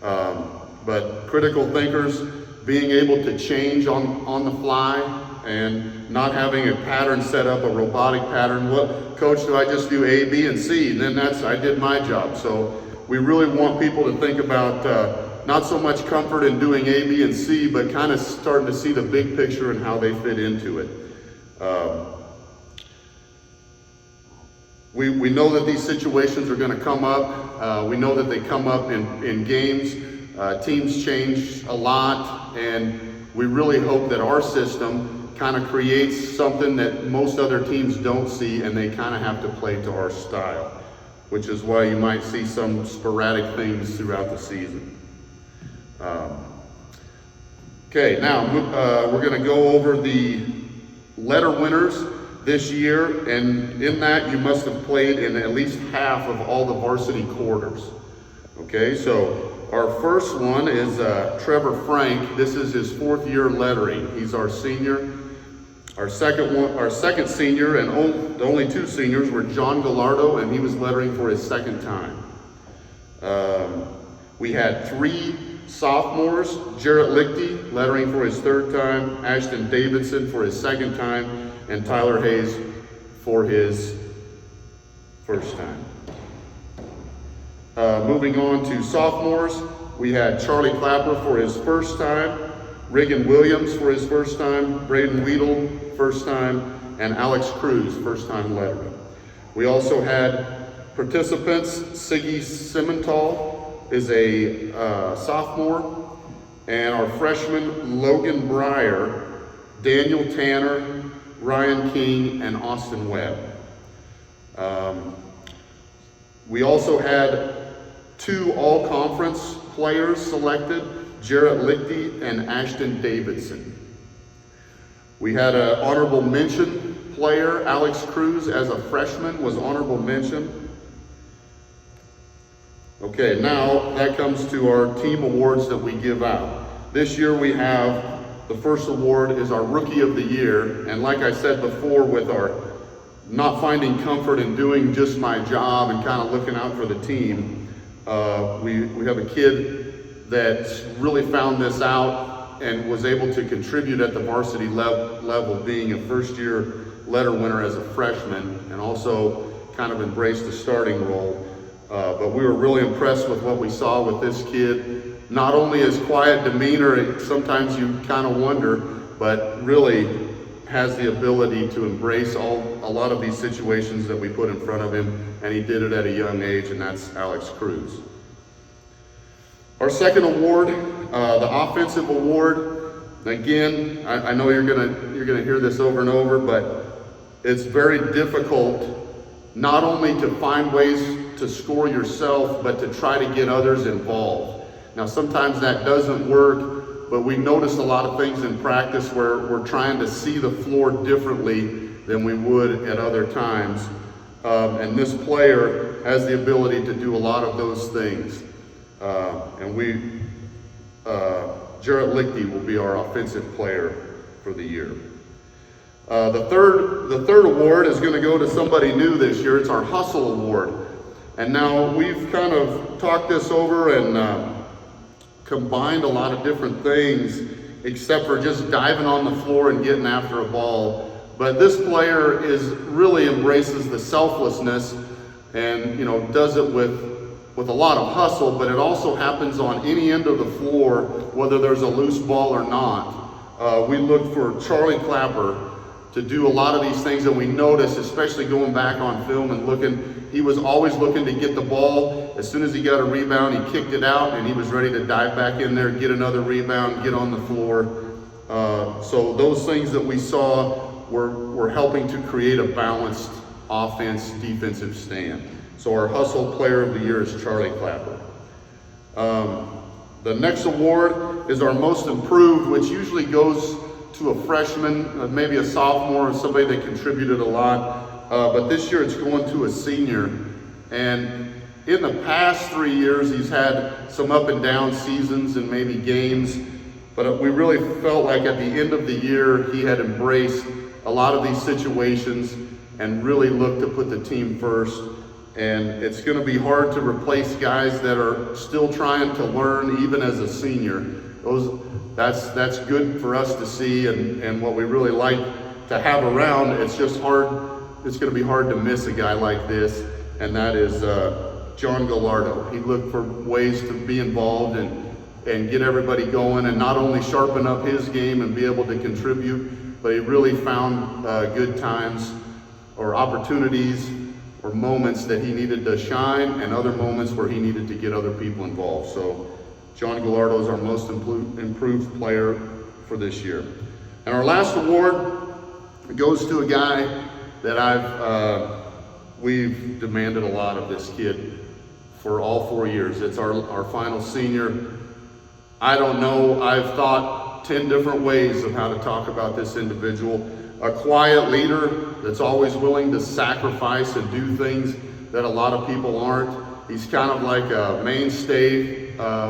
But critical thinkers being able to change on the fly and not having a pattern set up, a robotic pattern. What, coach, do I just do A, B, and C? And then I did my job. So we really want people to think about not so much comfort in doing A, B, and C, but kind of starting to see the big picture and how they fit into it. We know that these situations are going to come up. We know that they come up in games. Teams change a lot, and we really hope that our system kind of creates something that most other teams don't see, and they kind of have to play to our style, which is why you might see some sporadic things throughout the season. Okay, now we're going to go over the letter winners this year, and in that you must have played in at least half of all the varsity quarters. Okay, so our first one is Trevor Frank. This is his 4th year lettering. He's our senior. Our second senior, and the only 2 seniors were John Gallardo, and he was lettering for his 2nd time. We had 3 sophomores, Jarrett Lichty lettering for his 3rd time, Ashton Davidson for his 2nd time, and Tyler Hayes for his 1st time. Moving on to sophomores, we had Charlie Clapper for his 1st time, Regan Williams for his 1st time, Braden Weedle, 1st time, and Alex Cruz, 1st time lettering. We also had participants. Siggy Simmental is a sophomore, and our freshman Logan Breyer, Daniel Tanner, Ryan King, and Austin Webb. We also had 2 all-conference players selected, Jarrett Lichty and Ashton Davidson. We had an honorable mention player, Alex Cruz, as a freshman, was honorable mention. Okay, now that comes to our team awards that we give out. This year we have, the first award is our Rookie of the Year, and like I said before, with our not finding comfort in doing just my job and kind of looking out for the team, we have a kid that really found this out and was able to contribute at the varsity level, being a 1st year letter winner as a freshman, and also kind of embraced the starting role. But we were really impressed with what we saw with this kid. Not only his quiet demeanor, sometimes you kind of wonder, but really has the ability to embrace a lot of these situations that we put in front of him, and he did it at a young age, and that's Alex Cruz. Our second award, the offensive award. Again, I know you're gonna hear this over and over, but it's very difficult not only to find ways to score yourself, but to try to get others involved. Now, sometimes that doesn't work, but we notice a lot of things in practice where we're trying to see the floor differently than we would at other times. And this player has the ability to do a lot of those things. Jarrett Lichty will be our offensive player for the year. The third award is going to go to somebody new this year. It's our Hustle Award. And now we've kind of talked this over and combined a lot of different things, except for just diving on the floor and getting after a ball. But this player really embraces the selflessness and, does it with a lot of hustle, but it also happens on any end of the floor, whether there's a loose ball or not. We look for Charlie Clapper to do a lot of these things, and we notice, especially going back on film and looking, he was always looking to get the ball. As soon as he got a rebound, he kicked it out, and he was ready to dive back in there, get another rebound, get on the floor. So those things that we saw we're helping to create a balanced offense defensive stand. So our hustle player of the year is Charlie Clapper. The next award is our most improved, which usually goes to a freshman, maybe a sophomore, or somebody that contributed a lot. But this year it's going to a senior. And in the past 3 years, he's had some up and down seasons and maybe games. But we really felt like at the end of the year, he had embraced a lot of these situations and really looked to put the team first. And it's going to be hard to replace guys that are still trying to learn even as a senior. That's good for us to see and what we really like to have around. It's just hard, it's going to be hard to miss a guy like this, and that is John Gallardo. He looked for ways to be involved and get everybody going and not only sharpen up his game and be able to contribute, but he really found good times or opportunities or moments that he needed to shine and other moments where he needed to get other people involved. So John Gallardo is our most improved player for this year. And our last award goes to a guy that we've demanded a lot of this kid for all 4 years. It's our final senior. I don't know, I've thought 10 different ways of how to talk about this individual. A quiet leader that's always willing to sacrifice and do things that a lot of people aren't. He's kind of like a mainstay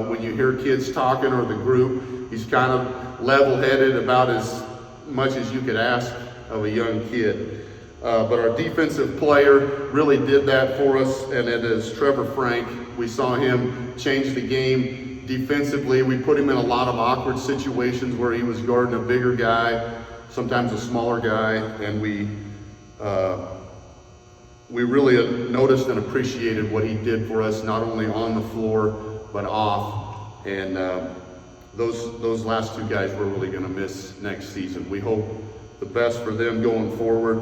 when you hear kids talking or the group. He's kind of level-headed about as much as you could ask of a young kid. But our defensive player really did that for us, and it is Trevor Frank. We saw him change the game defensively. We put him in a lot of awkward situations where he was guarding a bigger guy, sometimes a smaller guy, and we really noticed and appreciated what he did for us, not only on the floor, but off. And those last two guys we're really gonna miss next season. We hope the best for them going forward,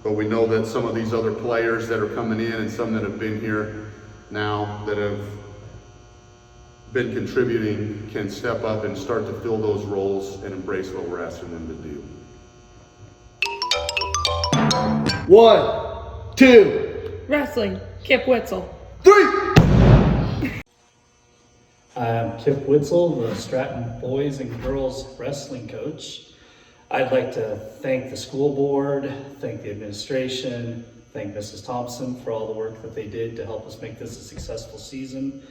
but we know that some of these other players that are coming in and some that have been here now that have been contributing can step up and start to fill those roles and embrace what we're asking them to do. 1, 2, Wrestling, Kip Witzel. 3. I'm Kip Witzel, the Stratton boys and girls wrestling coach. I'd like to thank the school board, thank the administration, thank Mrs. Thompson for all the work that they did to help us make this a successful season.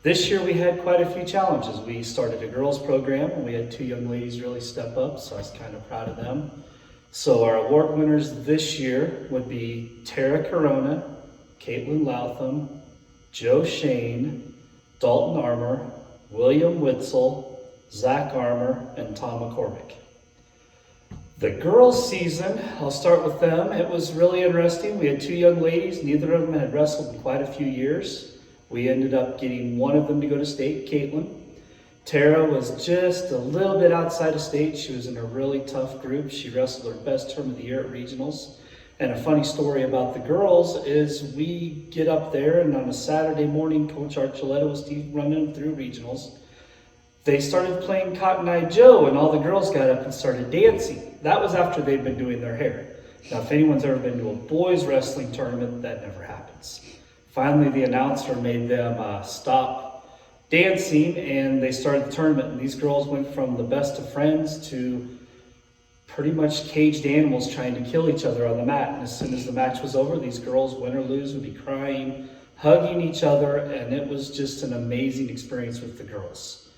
This year we had quite a few challenges. We started a girls program and we had 2 young ladies really step up, so I was kind of proud of them. So our award winners this year would be Tara Corona, Caitlin Latham, Joe Shane, Dalton Armour, William Witzel, Zach Armour, and Tom McCormick. The girls' season, I'll start with them. It was really interesting. We had 2 young ladies. Neither of them had wrestled in quite a few years. We ended up getting one of them to go to state, Caitlin. Tara was just a little bit outside of state. She was in a really tough group. She wrestled her best term of the year at regionals. And a funny story about the girls is we get up there and on a Saturday morning, Coach Archuleta was running them through regionals. They started playing Cotton Eye Joe and all the girls got up and started dancing. That was after they'd been doing their hair. Now, if anyone's ever been to a boys wrestling tournament, that never happens. Finally, the announcer made them stop dancing and they started the tournament. And these girls went from the best of friends to pretty much caged animals trying to kill each other on the mat. And as soon as the match was over, these girls, win or lose, would be crying, hugging each other, and it was just an amazing experience with the girls.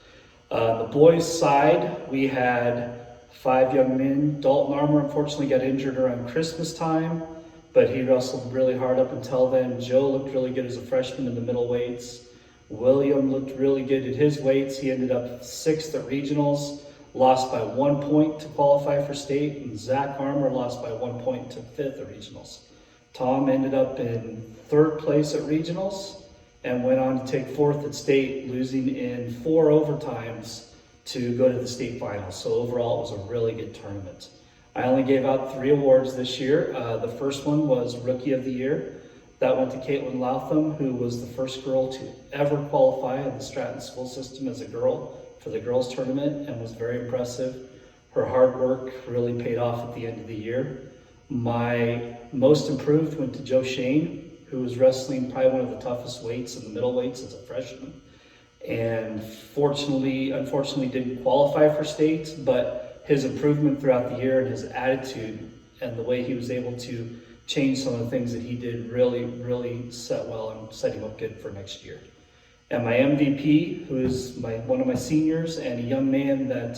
The boys' side, we had 5 young men. Dalton Armour unfortunately got injured around Christmas time, but he wrestled really hard up until then. Joe looked really good as a freshman in the middle weights. William looked really good at his weights. He ended up 6th at regionals, lost by 1 point to qualify for state, and Zach Armour lost by 1 point to 5th at regionals. Tom ended up in 3rd place at regionals and went on to take 4th at state, losing in 4 overtimes to go to the state finals. So overall, it was a really good tournament. I only gave out 3 awards this year. The first one was Rookie of the Year. That went to Caitlin Latham, who was the first girl to ever qualify in the Stratton school system as a girl for the girls tournament and was very impressive. Her hard work really paid off at the end of the year. My most improved went to Joe Shane, who was wrestling probably one of the toughest weights in the middle weights as a freshman. And unfortunately didn't qualify for states, but his improvement throughout the year and his attitude and the way he was able to change some of the things that he did really set well and set him up good for next year. And my MVP, who is one of my seniors and a young man that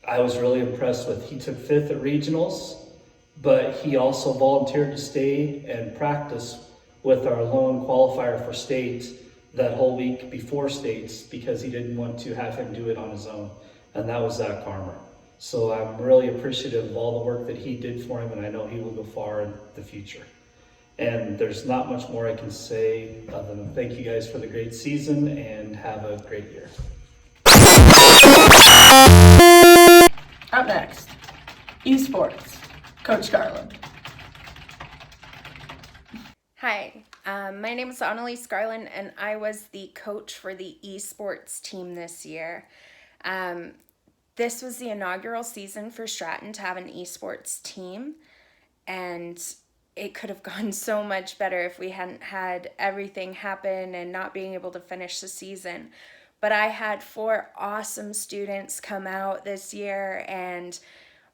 I was really impressed with. He took 5th at regionals, but he also volunteered to stay and practice with our lone qualifier for states that whole week before states because he didn't want to have him do it on his own. And that was Zach Farmer. So I'm really appreciative of all the work that he did for him, and I know he will go far in the future. And there's not much more I can say other than thank you guys for the great season and have a great year. Up next, esports, Coach Garland. Hi, my name is Annalise Garland, and I was the coach for the esports team this year. This was the inaugural season for Stratton to have an esports team, and it could have gone so much better if we hadn't had everything happen and not being able to finish the season. But I had 4 awesome students come out this year, and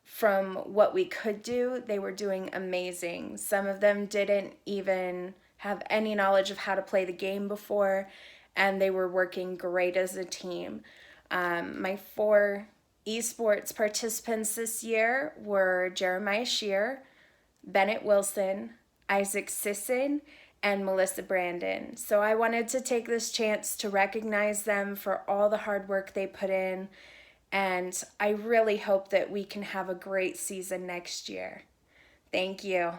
from what we could do, they were doing amazing. Some of them didn't even have any knowledge of how to play the game before, and they were working great as a team. My 4 esports participants this year were Jeremiah Shear, Bennett Wilson, Isaac Sisson, and Melissa Brandon. So I wanted to take this chance to recognize them for all the hard work they put in, and I really hope that we can have a great season next year. Thank you.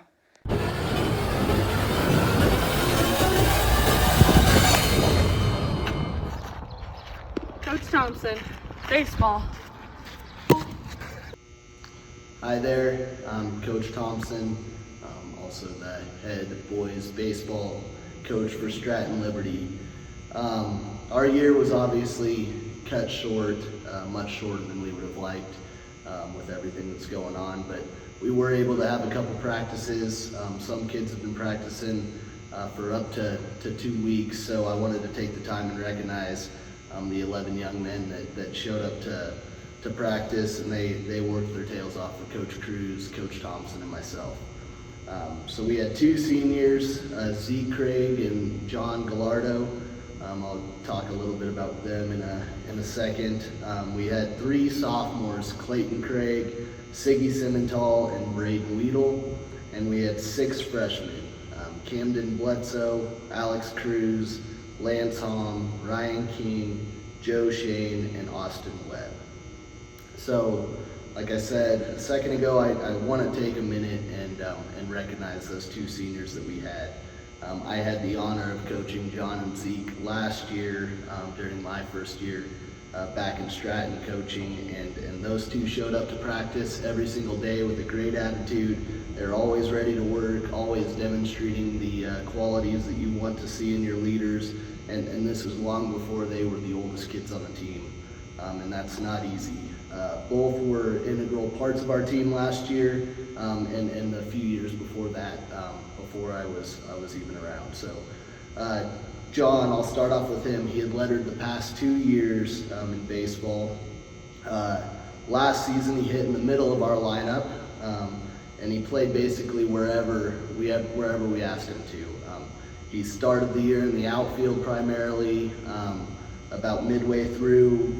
Coach Thompson, baseball. Hi there, I'm Coach Thompson, also the head boys baseball coach for Stratton Liberty. Our year was obviously cut short, much shorter than we would have liked with everything that's going on, but we were able to have a couple practices. Some kids have been practicing for up to 2 weeks, so I wanted to take the time and recognize the 11 young men that showed up to practice, and they worked their tails off for Coach Cruz, Coach Thompson, and myself. So we had 2 seniors, Zeke Craig and John Gallardo. I'll talk a little bit about them in a second. We had 3 sophomores, Clayton Craig, Siggy Simmental, and Braden Weedle. And we had 6 freshmen, Camden Bledsoe, Alex Cruz, Lance Hom, Ryan King, Joe Shane, and Austin Webb. So, like I said a second ago, I want to take a minute and recognize those 2 seniors that we had. I had the honor of coaching John and Zeke last year during my first year back in Stratton coaching, and those 2 showed up to practice every single day with a great attitude. They're always ready to work, always demonstrating the qualities that you want to see in your leaders, and this was long before they were the oldest kids on the team, and that's not easy. Both were integral parts of our team last year, and a few years before that, before I was even around. So, John, I'll start off with him. He had lettered the past 2 years in baseball. Last season, he hit in the middle of our lineup, and he played basically wherever we asked him to. He started the year in the outfield primarily. About midway through,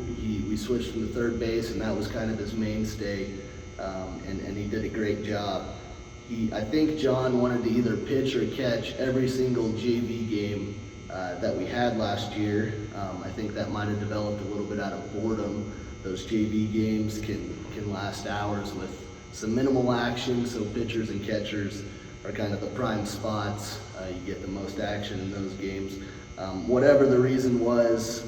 we switched him to third base, and that was kind of his mainstay, and he did a great job. I think John wanted to either pitch or catch every single JV game that we had last year. I think that might have developed a little bit out of boredom. Those JV games can last hours with some minimal action, so pitchers and catchers are kind of the prime spots. You get the most action in those games. Whatever the reason was,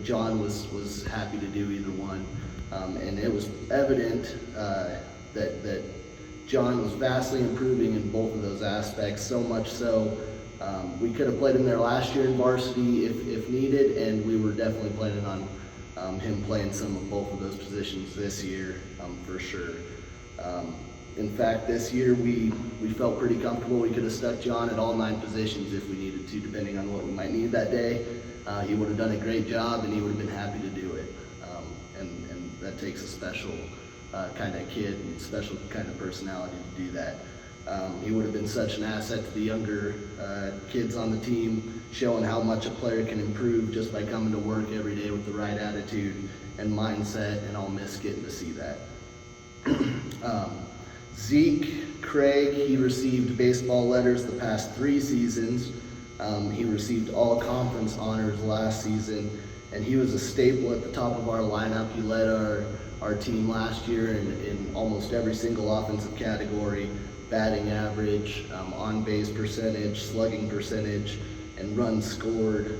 John was happy to do either one, and it was evident that John was vastly improving in both of those aspects, so much so we could have played him there last year in varsity if needed, and we were definitely planning on him playing some of both of those positions this year, for sure. In fact, this year we felt pretty comfortable. We could have stuck John at all 9 positions if we needed to, depending on what we might need that day. He would have done a great job, and he would have been happy to do it. And that takes a special kind of kid and special kind of personality to do that. He would have been such an asset to the younger kids on the team, showing how much a player can improve just by coming to work every day with the right attitude and mindset, and I'll miss getting to see that. Zeke Craig, he received baseball letters the past 3 seasons. He received all conference honors last season, and he was a staple at the top of our lineup. He led our team last year in almost every single offensive category: batting average, on-base percentage, slugging percentage, and runs scored.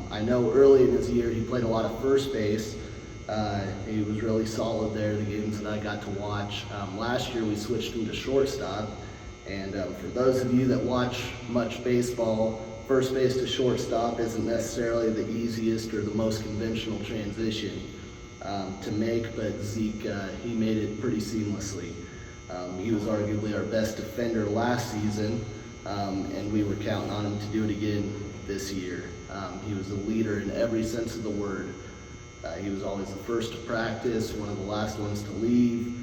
I know early in his year he played a lot of first base. He was really solid there, the games that I got to watch. Last year we switched him to shortstop, and for those of you that watch much baseball, first base to shortstop isn't necessarily the easiest or the most conventional transition to make, but Zeke, he made it pretty seamlessly. He was arguably our best defender last season, and we were counting on him to do it again this year. He was a leader in every sense of the word. He was always the first to practice, one of the last ones to leave.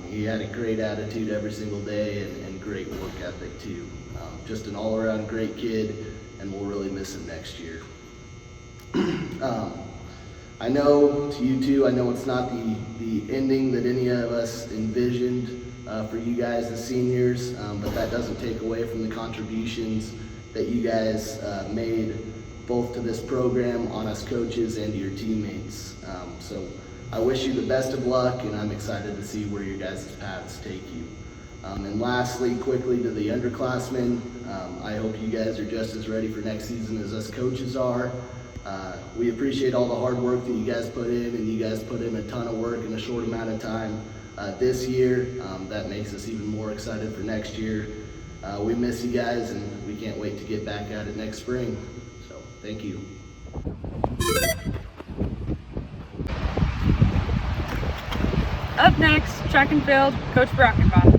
He had a great attitude every single day and great work ethic too. Just an all-around great kid, and we'll really miss him next year. I know, to you too, I know it's not the ending that any of us envisioned for you guys as seniors, but that doesn't take away from the contributions that you guys made both to this program, on us coaches, and to your teammates. So I wish you the best of luck, and I'm excited to see where your guys' paths take you. And lastly, quickly to the underclassmen, I hope you guys are just as ready for next season as us coaches are. We appreciate all the hard work that you guys put in, and you guys put in a ton of work in a short amount of time this year. That makes us even more excited for next year. We miss you guys, and we can't wait to get back at it next spring. So, thank you. Up next, track and field, Coach Brockenbaugh.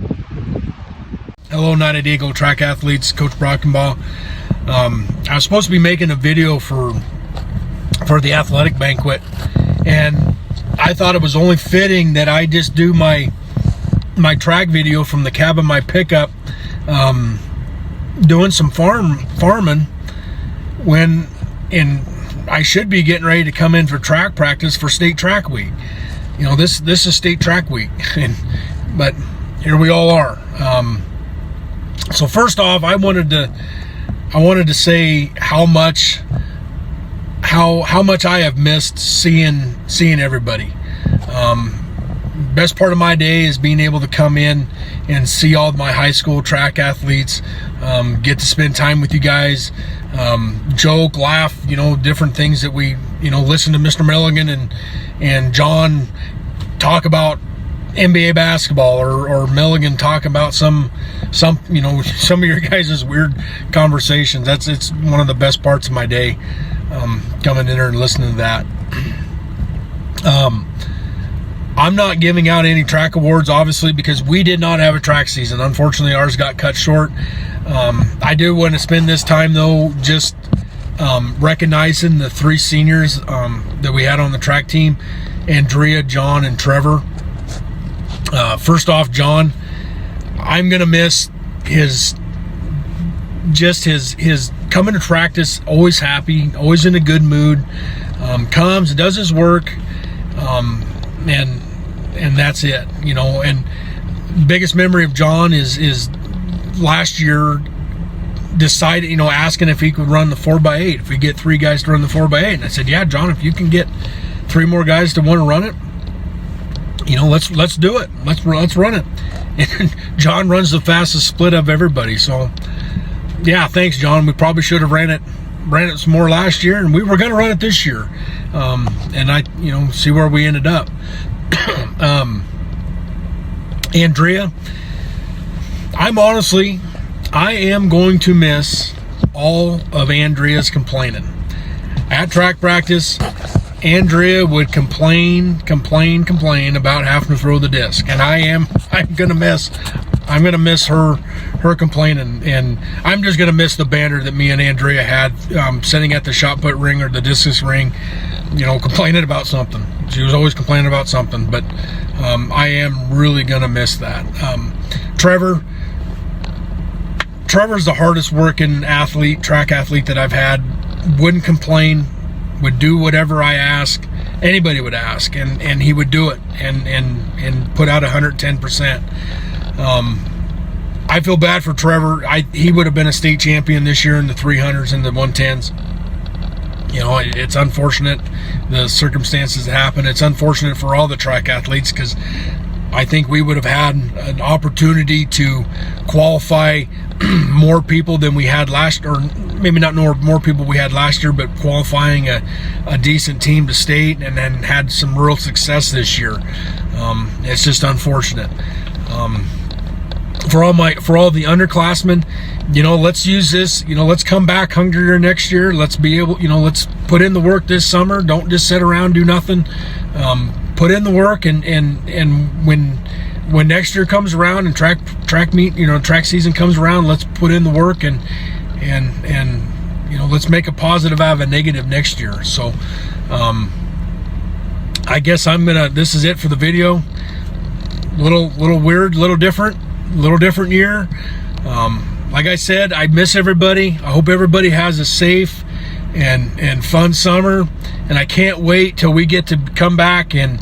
Hello, United Eagle track athletes, Coach Brockenbaugh. I was supposed to be making a video for the athletic banquet, and I thought it was only fitting that I just do my track video from the cab of my pickup, doing some farming when I should be getting ready to come in for track practice for state track week. You know, this is state track week, but here we all are. So first off, I wanted to say how much I have missed seeing everybody. Best part of my day is being able to come in and see all of my high school track athletes, get to spend time with you guys, joke, laugh, different things that we, listen to Mr. Milligan and John talk about NBA basketball, or Milligan talk about some some of your guys' weird conversations. It's one of the best parts of my day, coming in here and listening to that. I'm not giving out any track awards, obviously, because we did not have a track season. Unfortunately, ours got cut short. I do want to spend this time, though, just recognizing the 3 seniors that we had on the track team: Andrea, John, and Trevor. First off, John, I'm gonna miss his coming to practice, always happy, always in a good mood, comes, does his work, and that's it, and biggest memory of John is last year decided, asking if he could run the 4x8, if we get 3 guys to run the 4x8, and I said, yeah, John, if you can get 3 more guys to want to run it, let's do it. Let's run it. And John runs the fastest split of everybody. So, yeah, thanks, John. We probably should have ran it some more last year, and we were going to run it this year. And see where we ended up. Andrea, I am going to miss all of Andrea's complaining. At track practice, Andrea would complain about having to throw the disc, and I'm gonna miss her complaining, and I'm just gonna miss the banter that me and Andrea had sitting at the shot put ring or the discus ring, complaining about something. She was always complaining about something, but I am really gonna miss that. Trevor's the hardest working track athlete that I've had. Wouldn't complain, would do whatever I ask, anybody would ask, and he would do it and put out 110%. I feel bad for Trevor. He would have been a state champion this year in the 300s and the 110s. It's unfortunate the circumstances that happen. It's unfortunate for all the track athletes, because I think we would have had an opportunity to qualify more people than we had last, or maybe not more people we had last year, but qualifying a decent team to state, and then had some real success this year. It's just unfortunate. For all the underclassmen, let's use this. Let's come back hungrier next year. Let's be able, let's put in the work this summer. Don't just sit around, do nothing. Put in the work, and when next year comes around and track season comes around, let's put in the work and let's make a positive out of a negative next year. So I guess this is it for the video. Little weird, little different year. Like I said, I miss everybody. I hope everybody has a safe and fun summer, and I can't wait till we get to come back and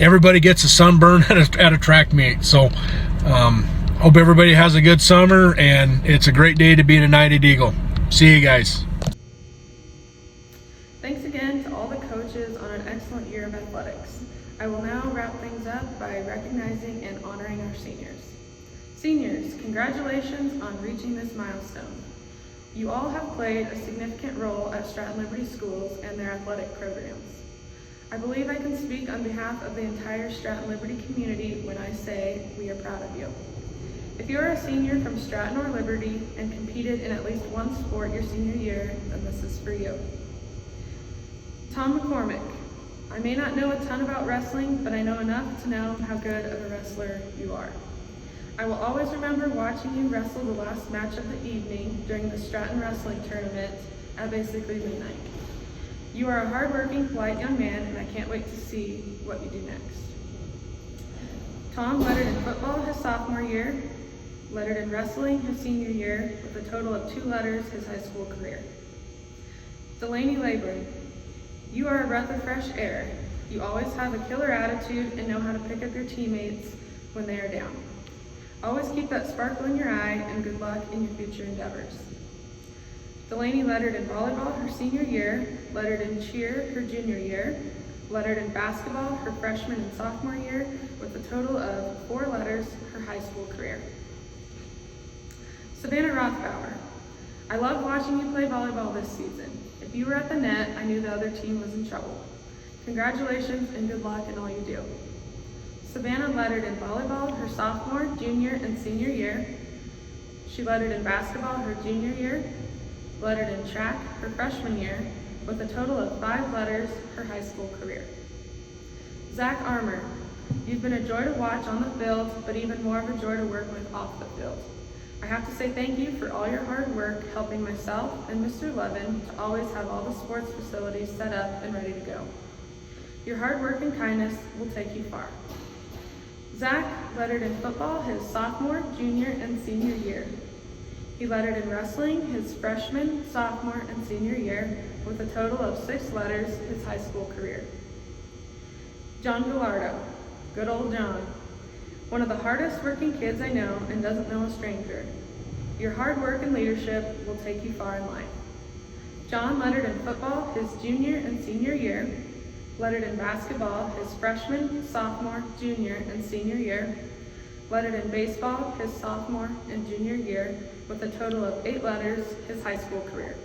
everybody gets a sunburn at a track meet. So hope everybody has a good summer, and it's a great day to be an United Eagle. See you guys. Thanks again to all the coaches on an excellent year of athletics. I will now wrap things up by recognizing and honoring our seniors. Seniors, congratulations on reaching this milestone. You all have played a significant role at Stratton Liberty Schools and their athletic programs. I believe I can speak on behalf of the entire Stratton Liberty community when I say we are proud of you. If you are a senior from Stratton or Liberty and competed in at least one sport your senior year, then this is for you. Tom McCormick, I may not know a ton about wrestling, but I know enough to know how good of a wrestler you are. I will always remember watching you wrestle the last match of the evening during the Stratton Wrestling Tournament at basically midnight. You are a hardworking, polite young man, and I can't wait to see what you do next. Tom lettered in football his sophomore year, lettered in wrestling his senior year, with a total of 2 letters his high school career. Delaney Labory, you are a breath of fresh air. You always have a killer attitude and know how to pick up your teammates when they are down. Always keep that sparkle in your eye, and good luck in your future endeavors. Delaney lettered in volleyball her senior year, lettered in cheer her junior year, lettered in basketball her freshman and sophomore year, with a total of 4 letters her high school career. Savannah Rothbauer, I loved watching you play volleyball this season. If you were at the net, I knew the other team was in trouble. Congratulations and good luck in all you do. Savannah lettered in volleyball her sophomore, junior, and senior year. She lettered in basketball her junior year, lettered in track her freshman year, with a total of 5 letters her high school career. Zach Armour, you've been a joy to watch on the field, but even more of a joy to work with off the field. I have to say thank you for all your hard work helping myself and Mr. Levin to always have all the sports facilities set up and ready to go. Your hard work and kindness will take you far. Zach lettered in football his sophomore, junior, and senior year. He lettered in wrestling his freshman, sophomore, and senior year, with a total of 6 letters his high school career. John Gallardo, good old John. One of the hardest working kids I know and doesn't know a stranger. Your hard work and leadership will take you far in life. John lettered in football his junior and senior year, lettered in basketball his freshman, sophomore, junior, and senior year, lettered in baseball his sophomore and junior year, with a total of 8 letters his high school career.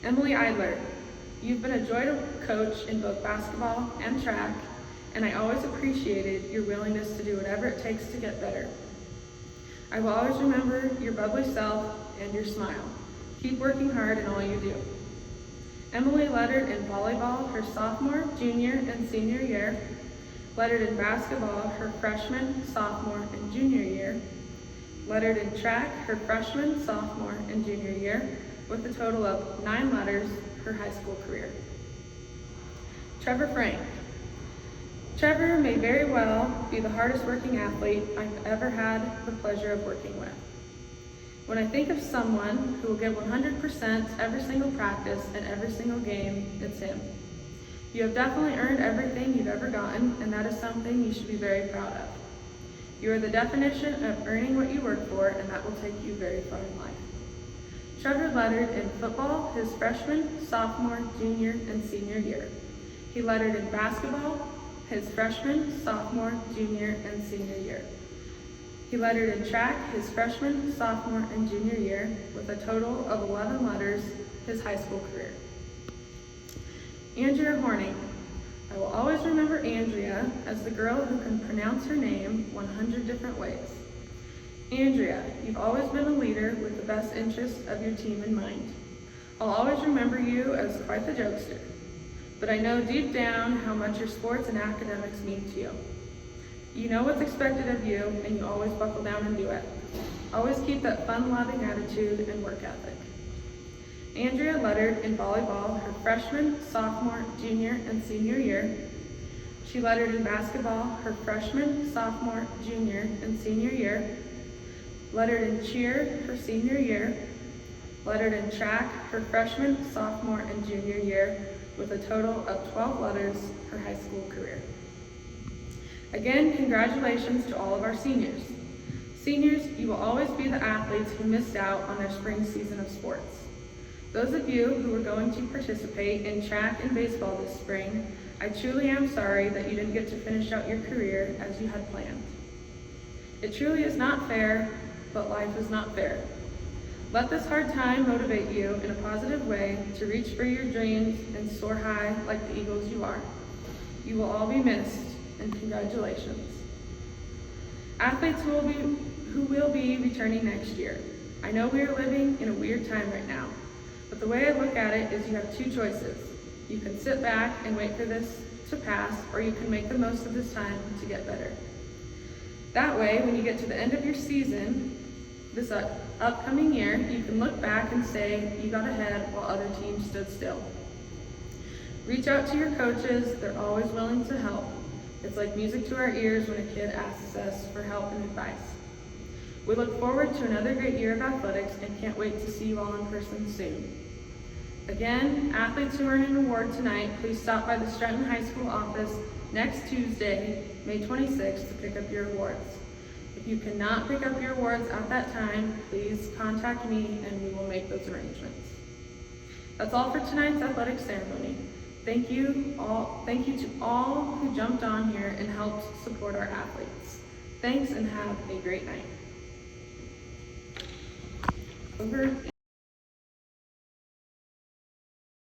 Emily Eidler, you've been a joy to coach in both basketball and track, and I always appreciated your willingness to do whatever it takes to get better. I will always remember your bubbly self and your smile. Keep working hard in all you do. Emily lettered in volleyball volleyball her sophomore, junior, and senior year, lettered in basketball her freshman, sophomore, and junior year, lettered in track her freshman, sophomore, and junior year, with a total of 9 letters her high school career. Trevor Frank. Trevor may very well be the hardest working athlete I've ever had the pleasure of working with. When I think of someone who will give 100% every single practice and every single game, it's him. You have definitely earned everything you've ever gotten, and that is something you should be very proud of. You are the definition of earning what you work for, and that will take you very far in life. Trevor lettered in football his freshman, sophomore, junior, and senior year. He lettered in basketball his freshman, sophomore, junior, and senior year. He lettered in track his freshman, sophomore, and junior year, with a total of 11 letters his high school career. Andrea Horning. I will always remember Andrea as the girl who can pronounce her name 100 different ways. Andrea, you've always been a leader with the best interest of your team in mind. I'll always remember you as quite the jokester, but I know deep down how much your sports and academics mean to you. You know what's expected of you, and you always buckle down and do it. Always keep that fun-loving attitude and work ethic. Andrea lettered in volleyball her freshman, sophomore, junior, and senior year. She lettered in basketball her freshman, sophomore, junior, and senior year. Lettered in cheer her senior year. Lettered in track her freshman, sophomore, and junior year, with a total of 12 letters her high school career. Again, congratulations to all of our seniors. Seniors, you will always be the athletes who missed out on their spring season of sports. Those of you who were going to participate in track and baseball this spring, I truly am sorry that you didn't get to finish out your career as you had planned. It truly is not fair, but life is not fair. Let this hard time motivate you in a positive way to reach for your dreams and soar high like the eagles you are. You will all be missed, and congratulations. Athletes who will be returning next year. I know we are living in a weird time right now, but the way I look at it is you have 2 choices. You can sit back and wait for this to pass, or you can make the most of this time to get better. That way, when you get to the end of your season, this upcoming year, you can look back and say you got ahead while other teams stood still. Reach out to your coaches, they're always willing to help. It's like music to our ears when a kid asks us for help and advice. We look forward to another great year of athletics and can't wait to see you all in person soon. Again, athletes who earn an award tonight, please stop by the Stratton High School office next Tuesday, May 26th, to pick up your awards. If you cannot pick up your awards at that time, please contact me and we will make those arrangements. That's all for tonight's athletic ceremony. Thank you to all who jumped on here and helped support our athletes. Thanks and have a great night. Over.